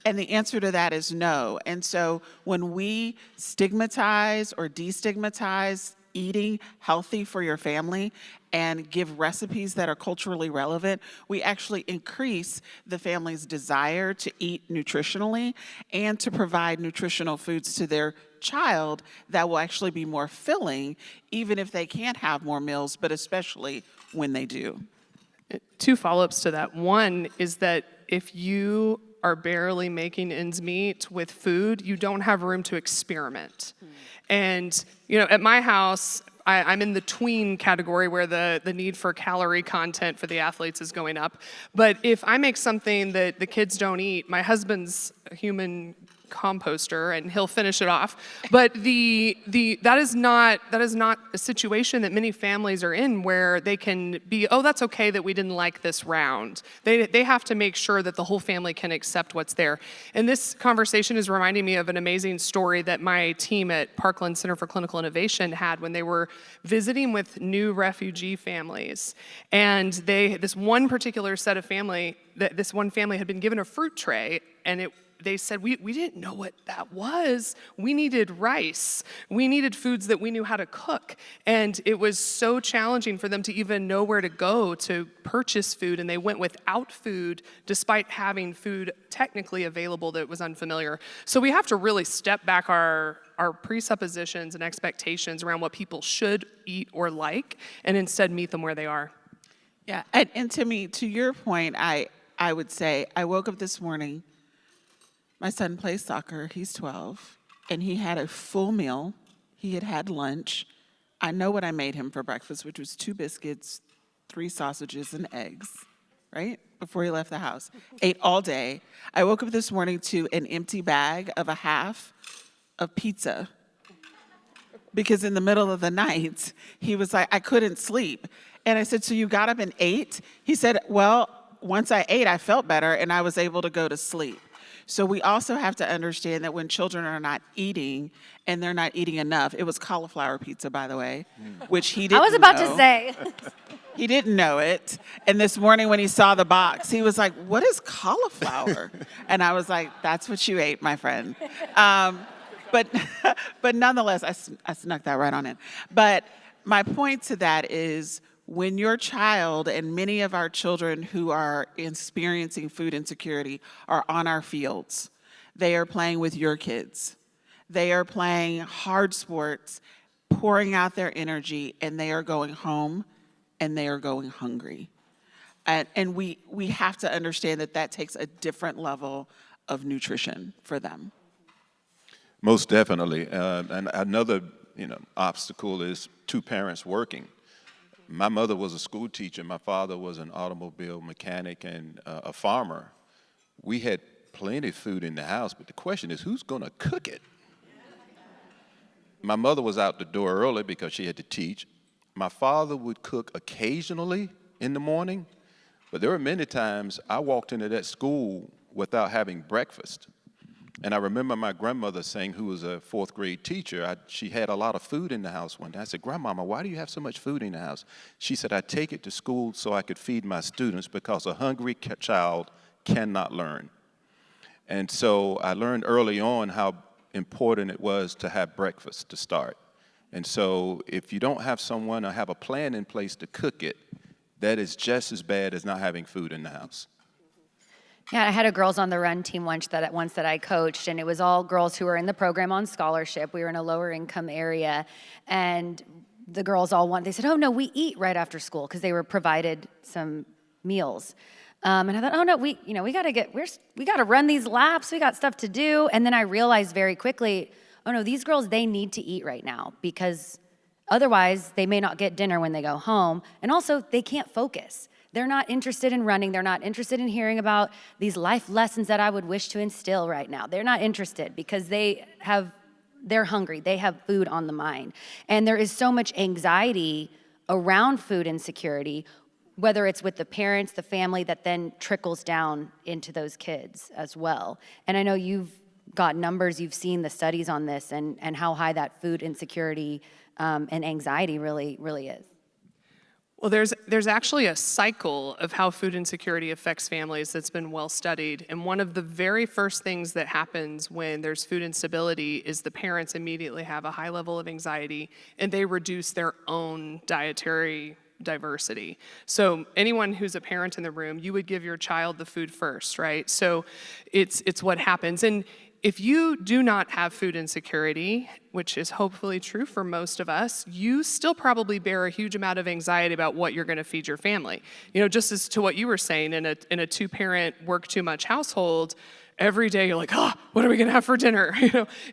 And the answer to that is no. And so when we stigmatize or destigmatize eating healthy for your family and give recipes that are culturally relevant, we actually increase the family's desire to eat nutritionally and to provide nutritional foods to their child that will actually be more filling, even if they can't have more meals, but especially when they do. 2 follow-ups to that. One is that if you are barely making ends meet with food, you don't have room to experiment. And, you know, at my house, I'm in the tween category where the need for calorie content for the athletes is going up. But if I make something that the kids don't eat, my husband's a human composter and he'll finish it off. But that is not a situation that many families are in where they can be, oh, that's okay that we didn't like this round. They have to make sure that the whole family can accept what's there. And this conversation is reminding me of an amazing story that my team at Parkland Center for Clinical Innovation had when they were visiting with new refugee families. And this one particular set of family, this one family had been given a fruit tray, and they said, we didn't know what that was. We needed rice. We needed foods that we knew how to cook. And it was so challenging for them to even know where to go to purchase food, and they went without food despite having food technically available that was unfamiliar. So we have to really step back our presuppositions and expectations around what people should eat or like, and instead meet them where they are. Yeah, and Timmy, to your point, I would say, I woke up this morning, my son plays soccer, he's 12, and he had a full meal. He had lunch. I know what I made him for breakfast, which was 2 biscuits, 3 sausages, and eggs, right? Before he left the house. Ate all day. I woke up this morning to an empty bag of a half of pizza. Because in the middle of the night, he was like, I couldn't sleep. And I said, so you got up and ate? He said, well, once I ate, I felt better and I was able to go to sleep. So we also have to understand that when children are not eating and they're not eating enough, it was cauliflower pizza, by the way, which he didn't know. I was about to say. He didn't know it. And this morning when he saw the box, he was like, what is cauliflower? And I was like, that's what you ate, my friend. But nonetheless, I snuck that right on in. But my point to that is, when your child, and many of our children who are experiencing food insecurity are on our fields, they are playing with your kids. They are playing hard sports, pouring out their energy, and they are going home and they are going hungry. And we have to understand that that takes a different level of nutrition for them. Most definitely. And another obstacle is 2 parents working. My mother was a school teacher. My father was an automobile mechanic and a farmer. We had plenty of food in the house, but the question is, who's going to cook it? My mother was out the door early because she had to teach. My father would cook occasionally in the morning, but there were many times I walked into that school without having breakfast. And I remember my grandmother saying, who was a 4th grade teacher, she had a lot of food in the house one day. I said, Grandmama, why do you have so much food in the house? She said, I take it to school so I could feed my students because a hungry child cannot learn. And so I learned early on how important it was to have breakfast to start. And so if you don't have someone or have a plan in place to cook it, that is just as bad as not having food in the house. Yeah, I had a Girls on the Run team once that I coached, and it was all girls who were in the program on scholarship. We were in a lower income area, and the girls they said, oh no, we eat right after school, because they were provided some meals. And I thought, oh no, we gotta run these laps, we got stuff to do. And then I realized very quickly, oh no, these girls, they need to eat right now, because otherwise they may not get dinner when they go home, and also they can't focus. They're not interested in running. They're not interested in hearing about these life lessons that I would wish to instill right now. They're not interested because they're hungry. They have food on the mind. And there is so much anxiety around food insecurity, whether it's with the parents, the family, that then trickles down into those kids as well. And I know you've got numbers, you've seen the studies on this and how high that food insecurity and anxiety really is. Well, there's actually a cycle of how food insecurity affects families that's been well studied. And one of the very first things that happens when there's food instability is the parents immediately have a high level of anxiety and they reduce their own dietary diversity. So anyone who's a parent in the room, you would give your child the food first, right? So it's what happens. And if you do not have food insecurity, which is hopefully true for most of us, you still probably bear a huge amount of anxiety about what you're going to feed your family. Just as to what you were saying, in a 2-parent work too much household, every day you're like, what are we going to have for dinner?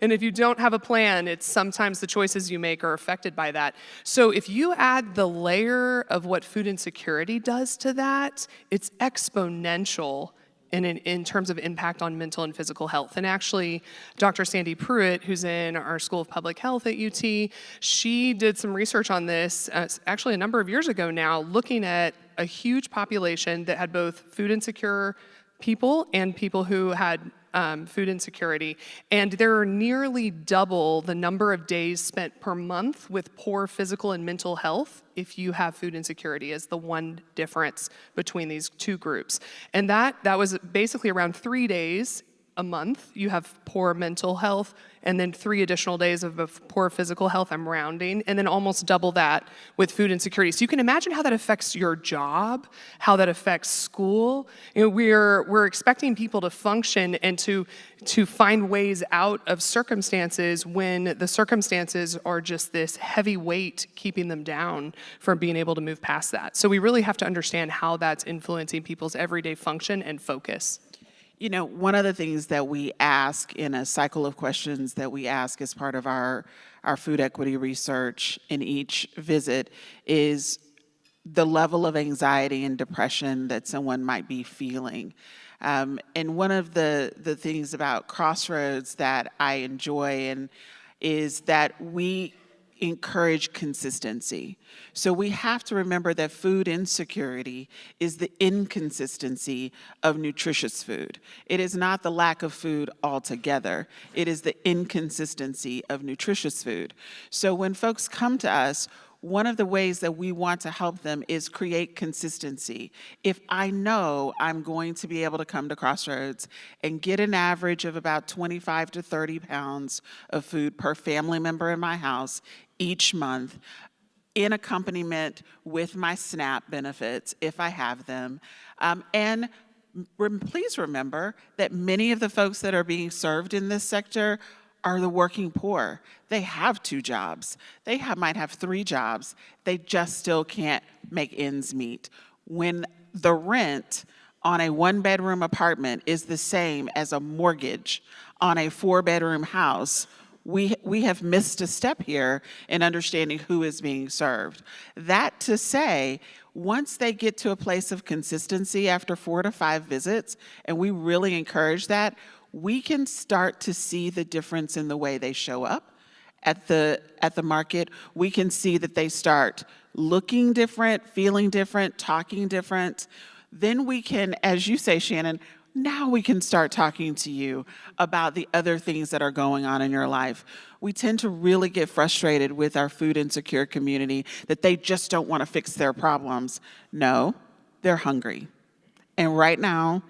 And if you don't have a plan, it's sometimes the choices you make are affected by that. So if you add the layer of what food insecurity does to that, it's exponential in terms of impact on mental and physical health. And actually, Dr. Sandy Pruitt, who's in our School of Public Health at UT, she did some research on this, actually a number of years ago now, looking at a huge population that had both food insecure people and people who had food insecurity. And there are nearly double the number of days spent per month with poor physical and mental health if you have food insecurity as the one difference between these two groups. And that was basically around 3 days a month, you have poor mental health, and then 3 additional days of poor physical health, I'm rounding, and then almost double that with food insecurity. So you can imagine how that affects your job, how that affects school. We're expecting people to function and to find ways out of circumstances when the circumstances are just this heavy weight keeping them down from being able to move past that. So we really have to understand how that's influencing people's everyday function and focus. One of the things that we ask in a cycle of questions that we ask as part of our food equity research in each visit is the level of anxiety and depression that someone might be feeling. And one of the things about Crossroads that I enjoy is that we encourage consistency. So we have to remember that food insecurity is the inconsistency of nutritious food. It is not the lack of food altogether. It is the inconsistency of nutritious food. So when folks come to us, one of the ways that we want to help them is create consistency. If I know I'm going to be able to come to Crossroads and get an average of about 25 to 30 pounds of food per family member in my house each month, in accompaniment with my SNAP benefits, if I have them, and please remember that many of the folks that are being served in this sector are the working poor. They have 2 jobs. They might have 3 jobs. They just still can't make ends meet. When the rent on a 1-bedroom apartment is the same as a mortgage on a 4-bedroom house, we have missed a step here in understanding who is being served. That to say, once they get to a place of consistency after 4 to 5 visits, and we really encourage that, we can start to see the difference in the way they show up at the market. We can see that they start looking different, feeling different, talking different. Then we can, as you say, Shannon, now we can start talking to you about the other things that are going on in your life. We tend to really get frustrated with our food insecure community that they just don't want to fix their problems. No, they're hungry. And right now,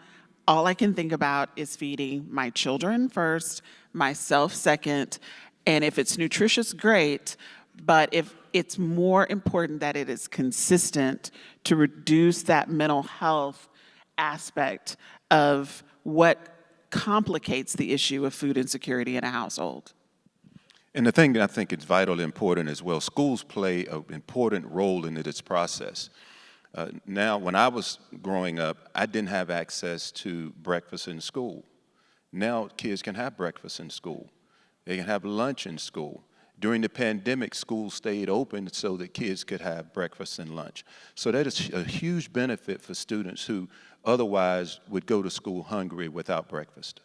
all I can think about is feeding my children first, myself second, and if it's nutritious, great, but if it's more important that it is consistent to reduce that mental health aspect of what complicates the issue of food insecurity in a household. And the thing that I think is vitally important as well, schools play an important role in this process. Now, when I was growing up, I didn't have access to breakfast in school. Now kids can have breakfast in school. They can have lunch in school. During the pandemic, schools stayed open so that kids could have breakfast and lunch. So that is a huge benefit for students who otherwise would go to school hungry without breakfast.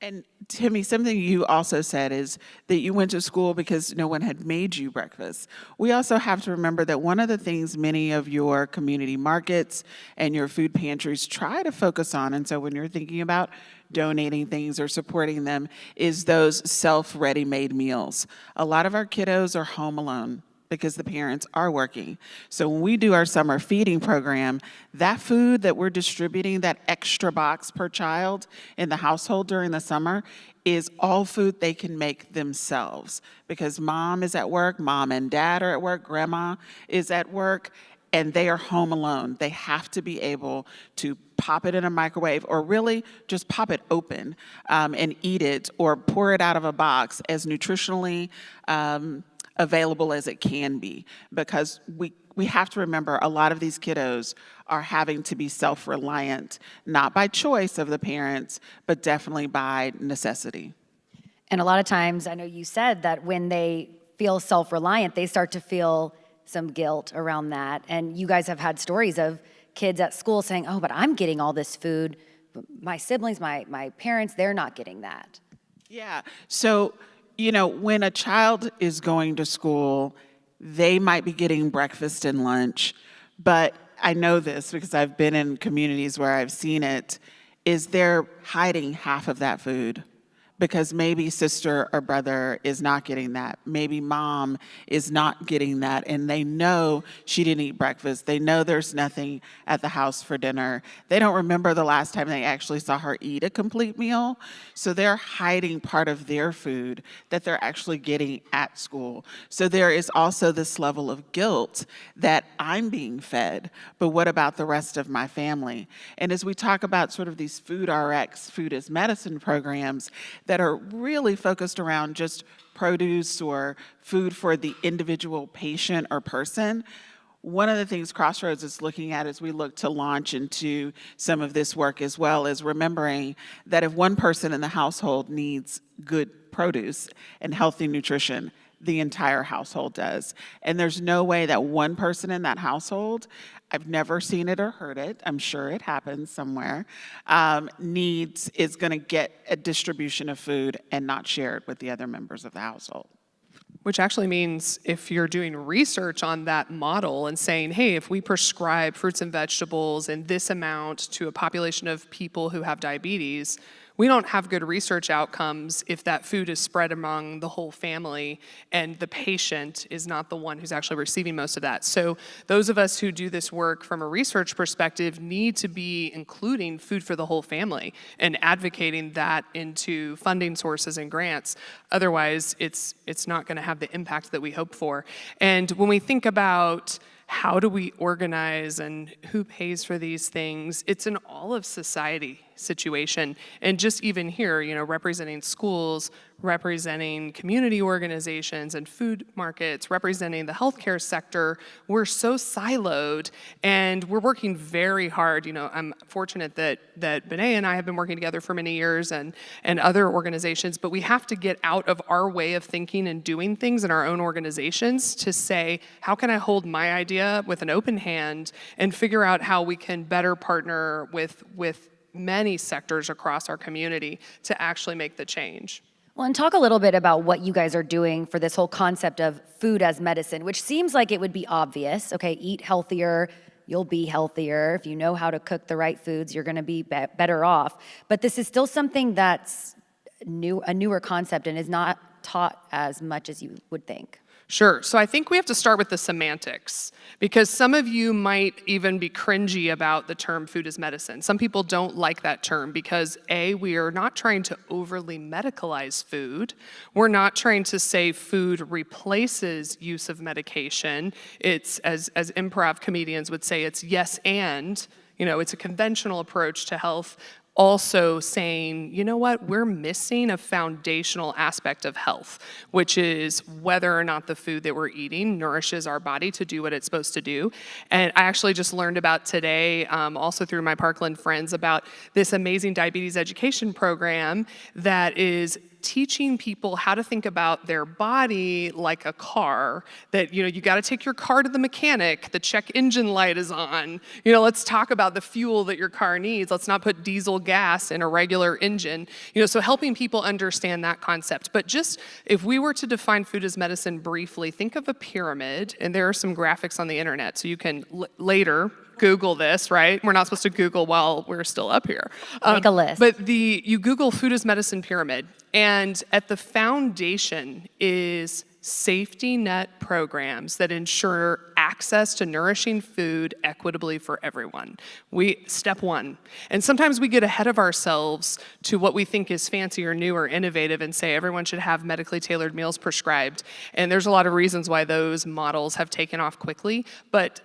And Timmy, something you also said is that you went to school because no one had made you breakfast. We also have to remember that one of the things many of your community markets and your food pantries try to focus on, and so when you're thinking about donating things or supporting them, is those self-ready-made meals. A lot of our kiddos are home alone because the parents are working. So when we do our summer feeding program, that food that we're distributing, that extra box per child in the household during the summer, is all food they can make themselves because mom is at work, mom and dad are at work, grandma is at work, and they are home alone. They have to be able to pop it in a microwave or really just pop it open and eat it or pour it out of a box as nutritionally available as it can be, because we have to remember a lot of these kiddos are having to be self-reliant, not by choice of the parents, but definitely by necessity. And a lot of times, I know you said that when they feel self-reliant, they start to feel some guilt around that. And you guys have had stories of kids at school saying, oh, but I'm getting all this food. My siblings, my parents, they're not getting that. Yeah, so when a child is going to school, they might be getting breakfast and lunch, but I know this because I've been in communities where I've seen it, is they're hiding half of that food because maybe sister or brother is not getting that. Maybe mom is not getting that, and they know she didn't eat breakfast. They know there's nothing at the house for dinner. They don't remember the last time they actually saw her eat a complete meal, so they're hiding part of their food that they're actually getting at school. So there is also this level of guilt that I'm being fed, but what about the rest of my family? And as we talk about sort of these food RX, food as medicine programs that are really focused around just produce or food for the individual patient or person, one of the things Crossroads is looking at as we look to launch into some of this work as well is remembering that if one person in the household needs good produce and healthy nutrition, the entire household does. And there's no way that one person in that household, I've never seen it or heard it, I'm sure it happens somewhere, is gonna get a distribution of food and not share it with the other members of the household. Which actually means if you're doing research on that model and saying, hey, if we prescribe fruits and vegetables in this amount to a population of people who have diabetes, we don't have good research outcomes if that food is spread among the whole family and the patient is not the one who's actually receiving most of that. So those of us who do this work from a research perspective need to be including food for the whole family and advocating that into funding sources and grants. Otherwise, it's not going to have the impact that we hope for. And when we think about how do we organize and who pays for these things, it's an all of society situation. And just even here, representing schools, representing community organizations and food markets, representing the healthcare sector, we're so siloed and we're working very hard. I'm fortunate that Benaye and I have been working together for many years and other organizations, but we have to get out of our way of thinking and doing things in our own organizations to say, how can I hold my idea with an open hand and figure out how we can better partner with many sectors across our community to actually make the change. Well, and talk a little bit about what you guys are doing for this whole concept of food as medicine, which seems like it would be obvious. Okay, eat healthier, you'll be healthier. If you know how to cook the right foods, you're gonna be better off. But this is still something that's a newer concept and is not taught as much as you would think. Sure. So I think we have to start with the semantics, because some of you might even be cringy about the term food as medicine. Some people don't like that term because A, we are not trying to overly medicalize food. We're not trying to say food replaces use of medication. It's, as improv comedians would say, it's yes and. It's a conventional approach to health. Also saying, you know what, we're missing a foundational aspect of health, which is whether or not the food that we're eating nourishes our body to do what it's supposed to do. And I actually just learned about today, also through my Parkland friends, about this amazing diabetes education program that is teaching people how to think about their body like a car, that, you got to take your car to the mechanic, the check engine light is on, let's talk about the fuel that your car needs, let's not put diesel gas in a regular engine, so helping people understand that concept. But just, if we were to define food as medicine briefly, think of a pyramid, and there are some graphics on the internet, so you can later Google this, right? We're not supposed to Google while we're still up here. Make a list. But you Google food as medicine pyramid, and at the foundation is safety net programs that ensure access to nourishing food equitably for everyone. Step one. And sometimes we get ahead of ourselves to what we think is fancy or new or innovative and say everyone should have medically tailored meals prescribed. And there's a lot of reasons why those models have taken off quickly, but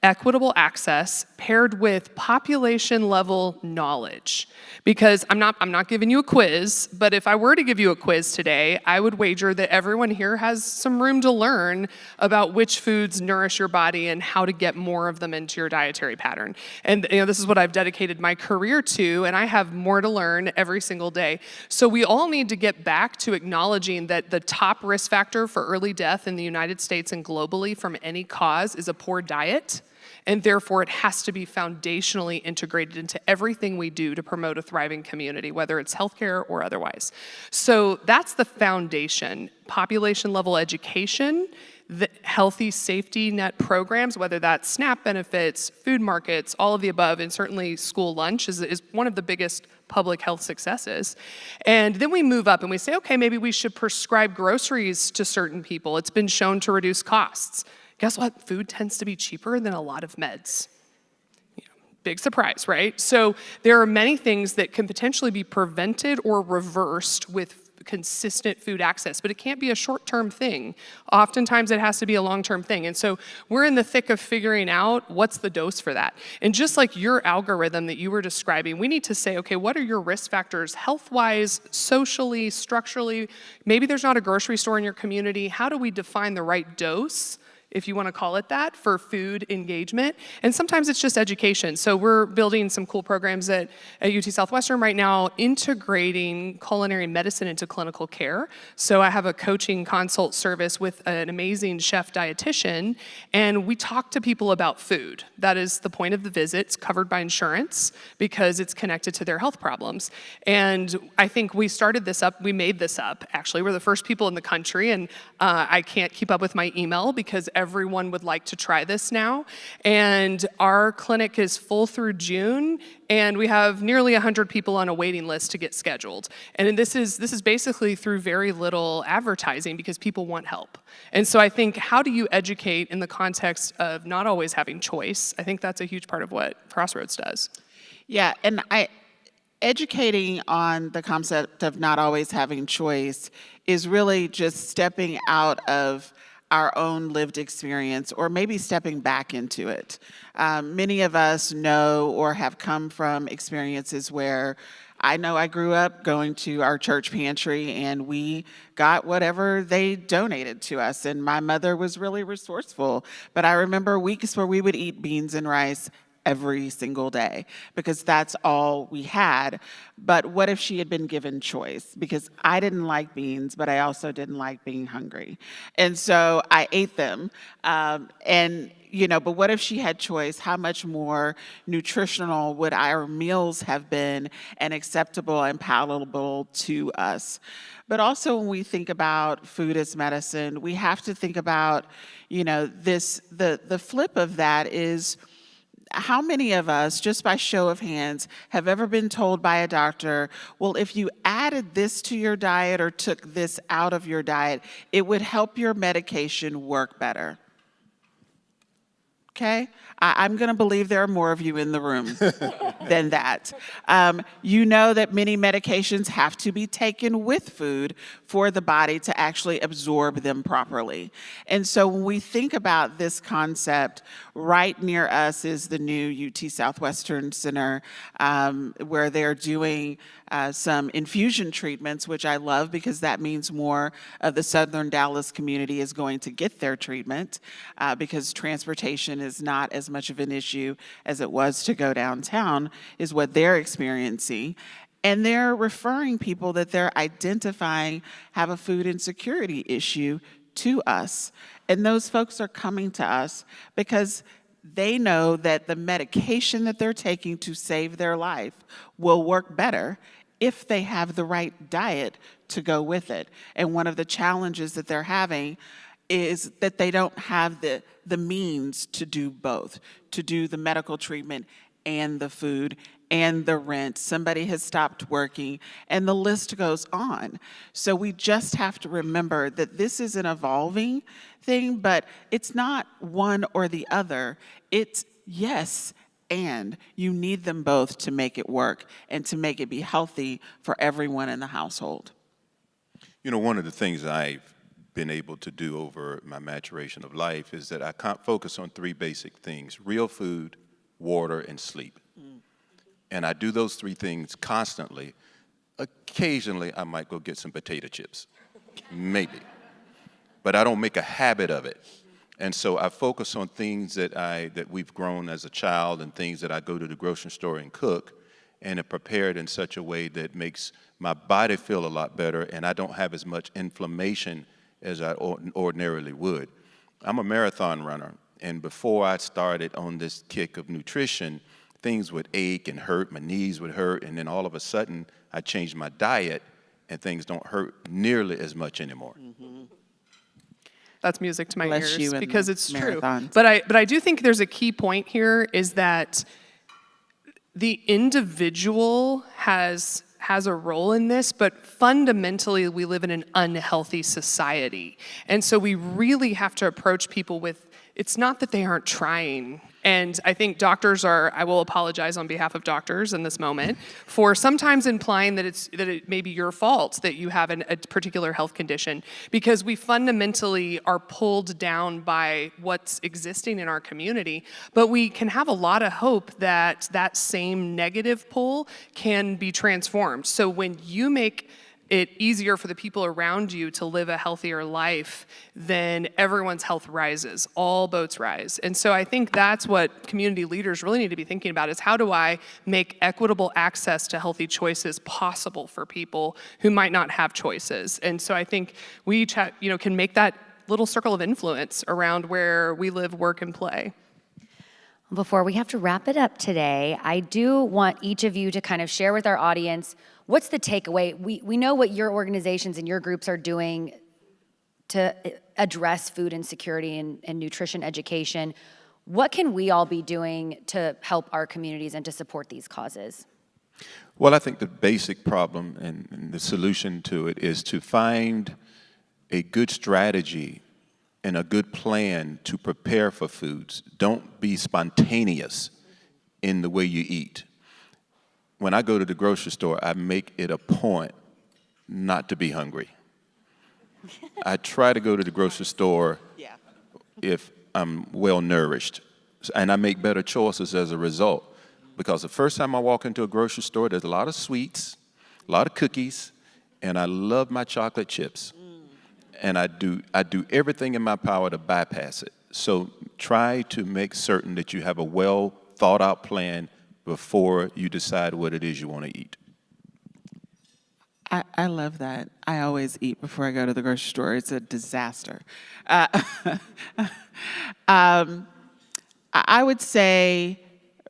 equitable access paired with population level knowledge. Because I'm not giving you a quiz, but if I were to give you a quiz today, I would wager that everyone here has some room to learn about which foods nourish your body and how to get more of them into your dietary pattern. And this is what I've dedicated my career to, and I have more to learn every single day. So we all need to get back to acknowledging that the top risk factor for early death in the United States and globally from any cause is a poor diet. And therefore, it has to be foundationally integrated into everything we do to promote a thriving community, whether it's healthcare or otherwise. So that's the foundation. Population level education, the healthy safety net programs, whether that's SNAP benefits, food markets, all of the above, and certainly school lunch is one of the biggest public health successes. And then we move up and we say, okay, maybe we should prescribe groceries to certain people. It's been shown to reduce costs. Guess what? Food tends to be cheaper than a lot of meds. Big surprise, right? So there are many things that can potentially be prevented or reversed with consistent food access, but it can't be a short-term thing. Oftentimes it has to be a long-term thing. And so we're in the thick of figuring out what's the dose for that. And just like your algorithm that you were describing, we need to say, okay, what are your risk factors health-wise, socially, structurally? Maybe there's not a grocery store in your community. How do we define the right dose, if you want to call it that, for food engagement? And sometimes it's just education. So we're building some cool programs at UT Southwestern right now, integrating culinary medicine into clinical care. So I have a coaching consult service with an amazing chef dietitian, and we talk to people about food. That is the point of the visit. It's covered by insurance because it's connected to their health problems. And I think we made this up, actually. We're the first people in the country, and I can't keep up with my email because everyone would like to try this now. And our clinic is full through June, and we have nearly 100 people on a waiting list to get scheduled. And this is basically through very little advertising because people want help. And so I think, how do you educate in the context of not always having choice? I think that's a huge part of what Crossroads does. Yeah, and educating on the concept of not always having choice is really just stepping out of our own lived experience, or maybe stepping back into it. Many of us know or have come from experiences where I know I grew up going to our church pantry and we got whatever they donated to us. And my mother was really resourceful. But I remember weeks where we would eat beans and rice every single day because that's all we had. But what if she had been given choice? Because I didn't like beans, but I also didn't like being hungry. And so I ate them. But what if she had choice? How much more nutritional would our meals have been and acceptable and palatable to us? But also when we think about food as medicine, we have to think about, the flip of that is, how many of us, just by show of hands, have ever been told by a doctor, well, if you added this to your diet or took this out of your diet, it would help your medication work better? Okay? I'm going to believe there are more of you in the room than that. You know that many medications have to be taken with food for the body to actually absorb them properly. And so when we think about this concept, right near us is the new UT Southwestern Center, where they're doing some infusion treatments, which I love because that means more of the Southern Dallas community is going to get their treatment because transportation is not as much of an issue as it was to go downtown, is what they're experiencing. And they're referring people that they're identifying have a food insecurity issue to us. And those folks are coming to us because they know that the medication that they're taking to save their life will work better if they have the right diet to go with it. And one of the challenges that they're having is that they don't have the means to do both, to do the medical treatment and the food and the rent. Somebody has stopped working, and the list goes on. So we just have to remember that this is an evolving thing, but it's not one or the other. It's yes, and you need them both to make it work and to make it be healthy for everyone in the household. One of the things I've been able to do over my maturation of life is that I focus on three basic things: real food, water, and sleep. And I do those three things constantly. Occasionally, I might go get some potato chips, maybe. But I don't make a habit of it. And so I focus on things that we've grown as a child and things that I go to the grocery store and cook, and are prepared in such a way that makes my body feel a lot better, and I don't have as much inflammation as I ordinarily would. I'm a marathon runner, and before I started on this kick of nutrition, things would ache and hurt, my knees would hurt, and then all of a sudden I changed my diet and things don't hurt nearly as much anymore. That's music to my Bless ears you in because the it's true. marathons. But I do think there's a key point here is that the individual has a role in this, but fundamentally we live in an unhealthy society. And so we really have to approach people with, it's not that they aren't trying. And I think doctors I will apologize on behalf of doctors in this moment, for sometimes implying that it may be your fault that you have a particular health condition, because we fundamentally are pulled down by what's existing in our community. But we can have a lot of hope that that same negative pull can be transformed. So when you make it easier for the people around you to live a healthier life, then everyone's health rises, all boats rise. And so I think that's what community leaders really need to be thinking about, is how do I make equitable access to healthy choices possible for people who might not have choices? And so I think we each can make that little circle of influence around where we live, work, and play. Before we have to wrap it up today, I do want each of you to kind of share with our audience, what's the takeaway? We know what your organizations and your groups are doing to address food insecurity and nutrition education. What can we all be doing to help our communities and to support these causes? Well, I think the basic problem and the solution to it is to find a good strategy and a good plan to prepare for foods. Don't be spontaneous in the way you eat. When I go to the grocery store, I make it a point not to be hungry. I try to go to the grocery store if I'm well nourished, and I make better choices as a result. Because the first time I walk into a grocery store, there's a lot of sweets, a lot of cookies, and I love my chocolate chips. And I do everything in my power to bypass it. So try to make certain that you have a well thought out plan before you decide what it is you want to eat. I love that. I always eat before I go to the grocery store. It's a disaster. I would say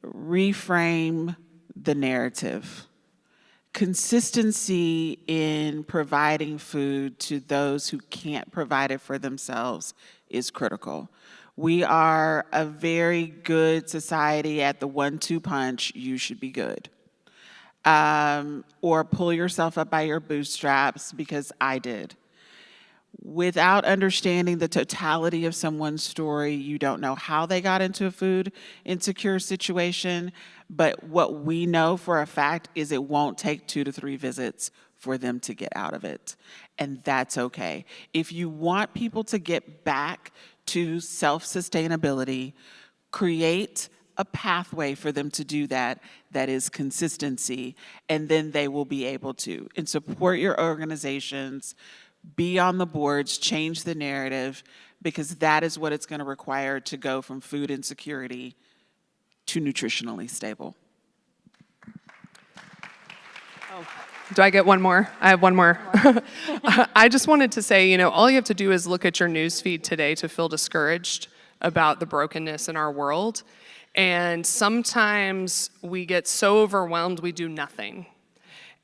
reframe the narrative. Consistency in providing food to those who can't provide it for themselves is critical. We are a very good society at the 1-2 punch, you should be good. Or pull yourself up by your bootstraps, because I did. Without understanding the totality of someone's story, you don't know how they got into a food insecure situation, but what we know for a fact is it won't take 2 to 3 visits for them to get out of it, and that's okay. If you want people to get back to self-sustainability, create a pathway for them to do that is consistency, and then they will be able to. And support your organizations, be on the boards, change the narrative, because that is what it's going to require to go from food insecurity to nutritionally stable. Do I get one more? I have one more. I just wanted to say, all you have to do is look at your news feed today to feel discouraged about the brokenness in our world. And sometimes we get so overwhelmed we do nothing.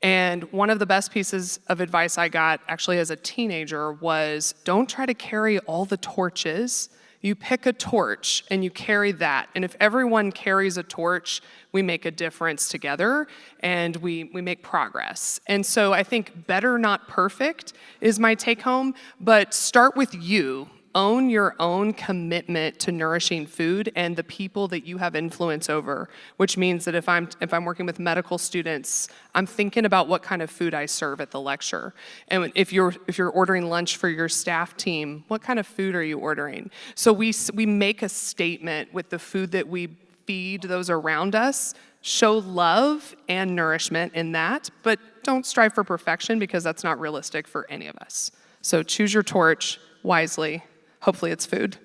And one of the best pieces of advice I got actually as a teenager was, don't try to carry all the torches. You pick a torch and you carry that. And if everyone carries a torch, we make a difference together and we make progress. And so I think better, not perfect is my take home, but start with you. Own your own commitment to nourishing food and the people that you have influence over, which means that if I'm working with medical students, I'm thinking about what kind of food I serve at the lecture. And if you're ordering lunch for your staff team, what kind of food are you ordering? So we make a statement with the food that we feed those around us, show love and nourishment in that, but don't strive for perfection, because that's not realistic for any of us. So choose your torch wisely. Hopefully it's food.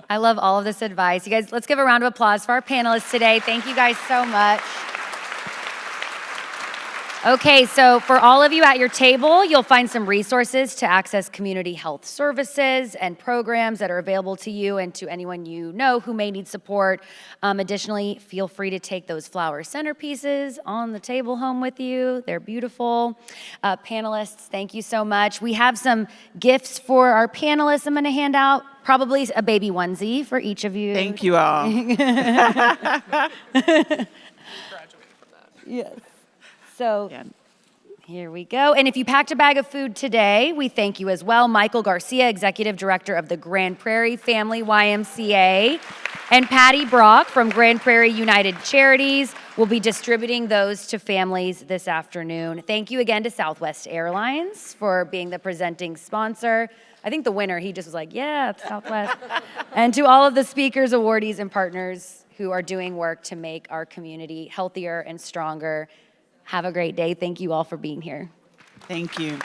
I love all of this advice. You guys, let's give a round of applause for our panelists today. Thank you guys so much. Okay, so for all of you at your table, you'll find some resources to access community health services and programs that are available to you and to anyone you know who may need support. Additionally, feel free to take those flower centerpieces on the table home with you. They're beautiful. Panelists, thank you so much. We have some gifts for our panelists I'm going to hand out. probably a baby onesie for each of you. Thank you all. Yes. So here we go. And if you packed a bag of food today, we thank you as well. Michael Garcia, Executive Director of the Grand Prairie Family YMCA, and Patty Brock from Grand Prairie United Charities will be distributing those to families this afternoon. Thank you again to Southwest Airlines for being the presenting sponsor. I think the winner, he just was like, yeah, it's Southwest. And to all of the speakers, awardees, and partners who are doing work to make our community healthier and stronger. Have a great day. Thank you all for being here. Thank you.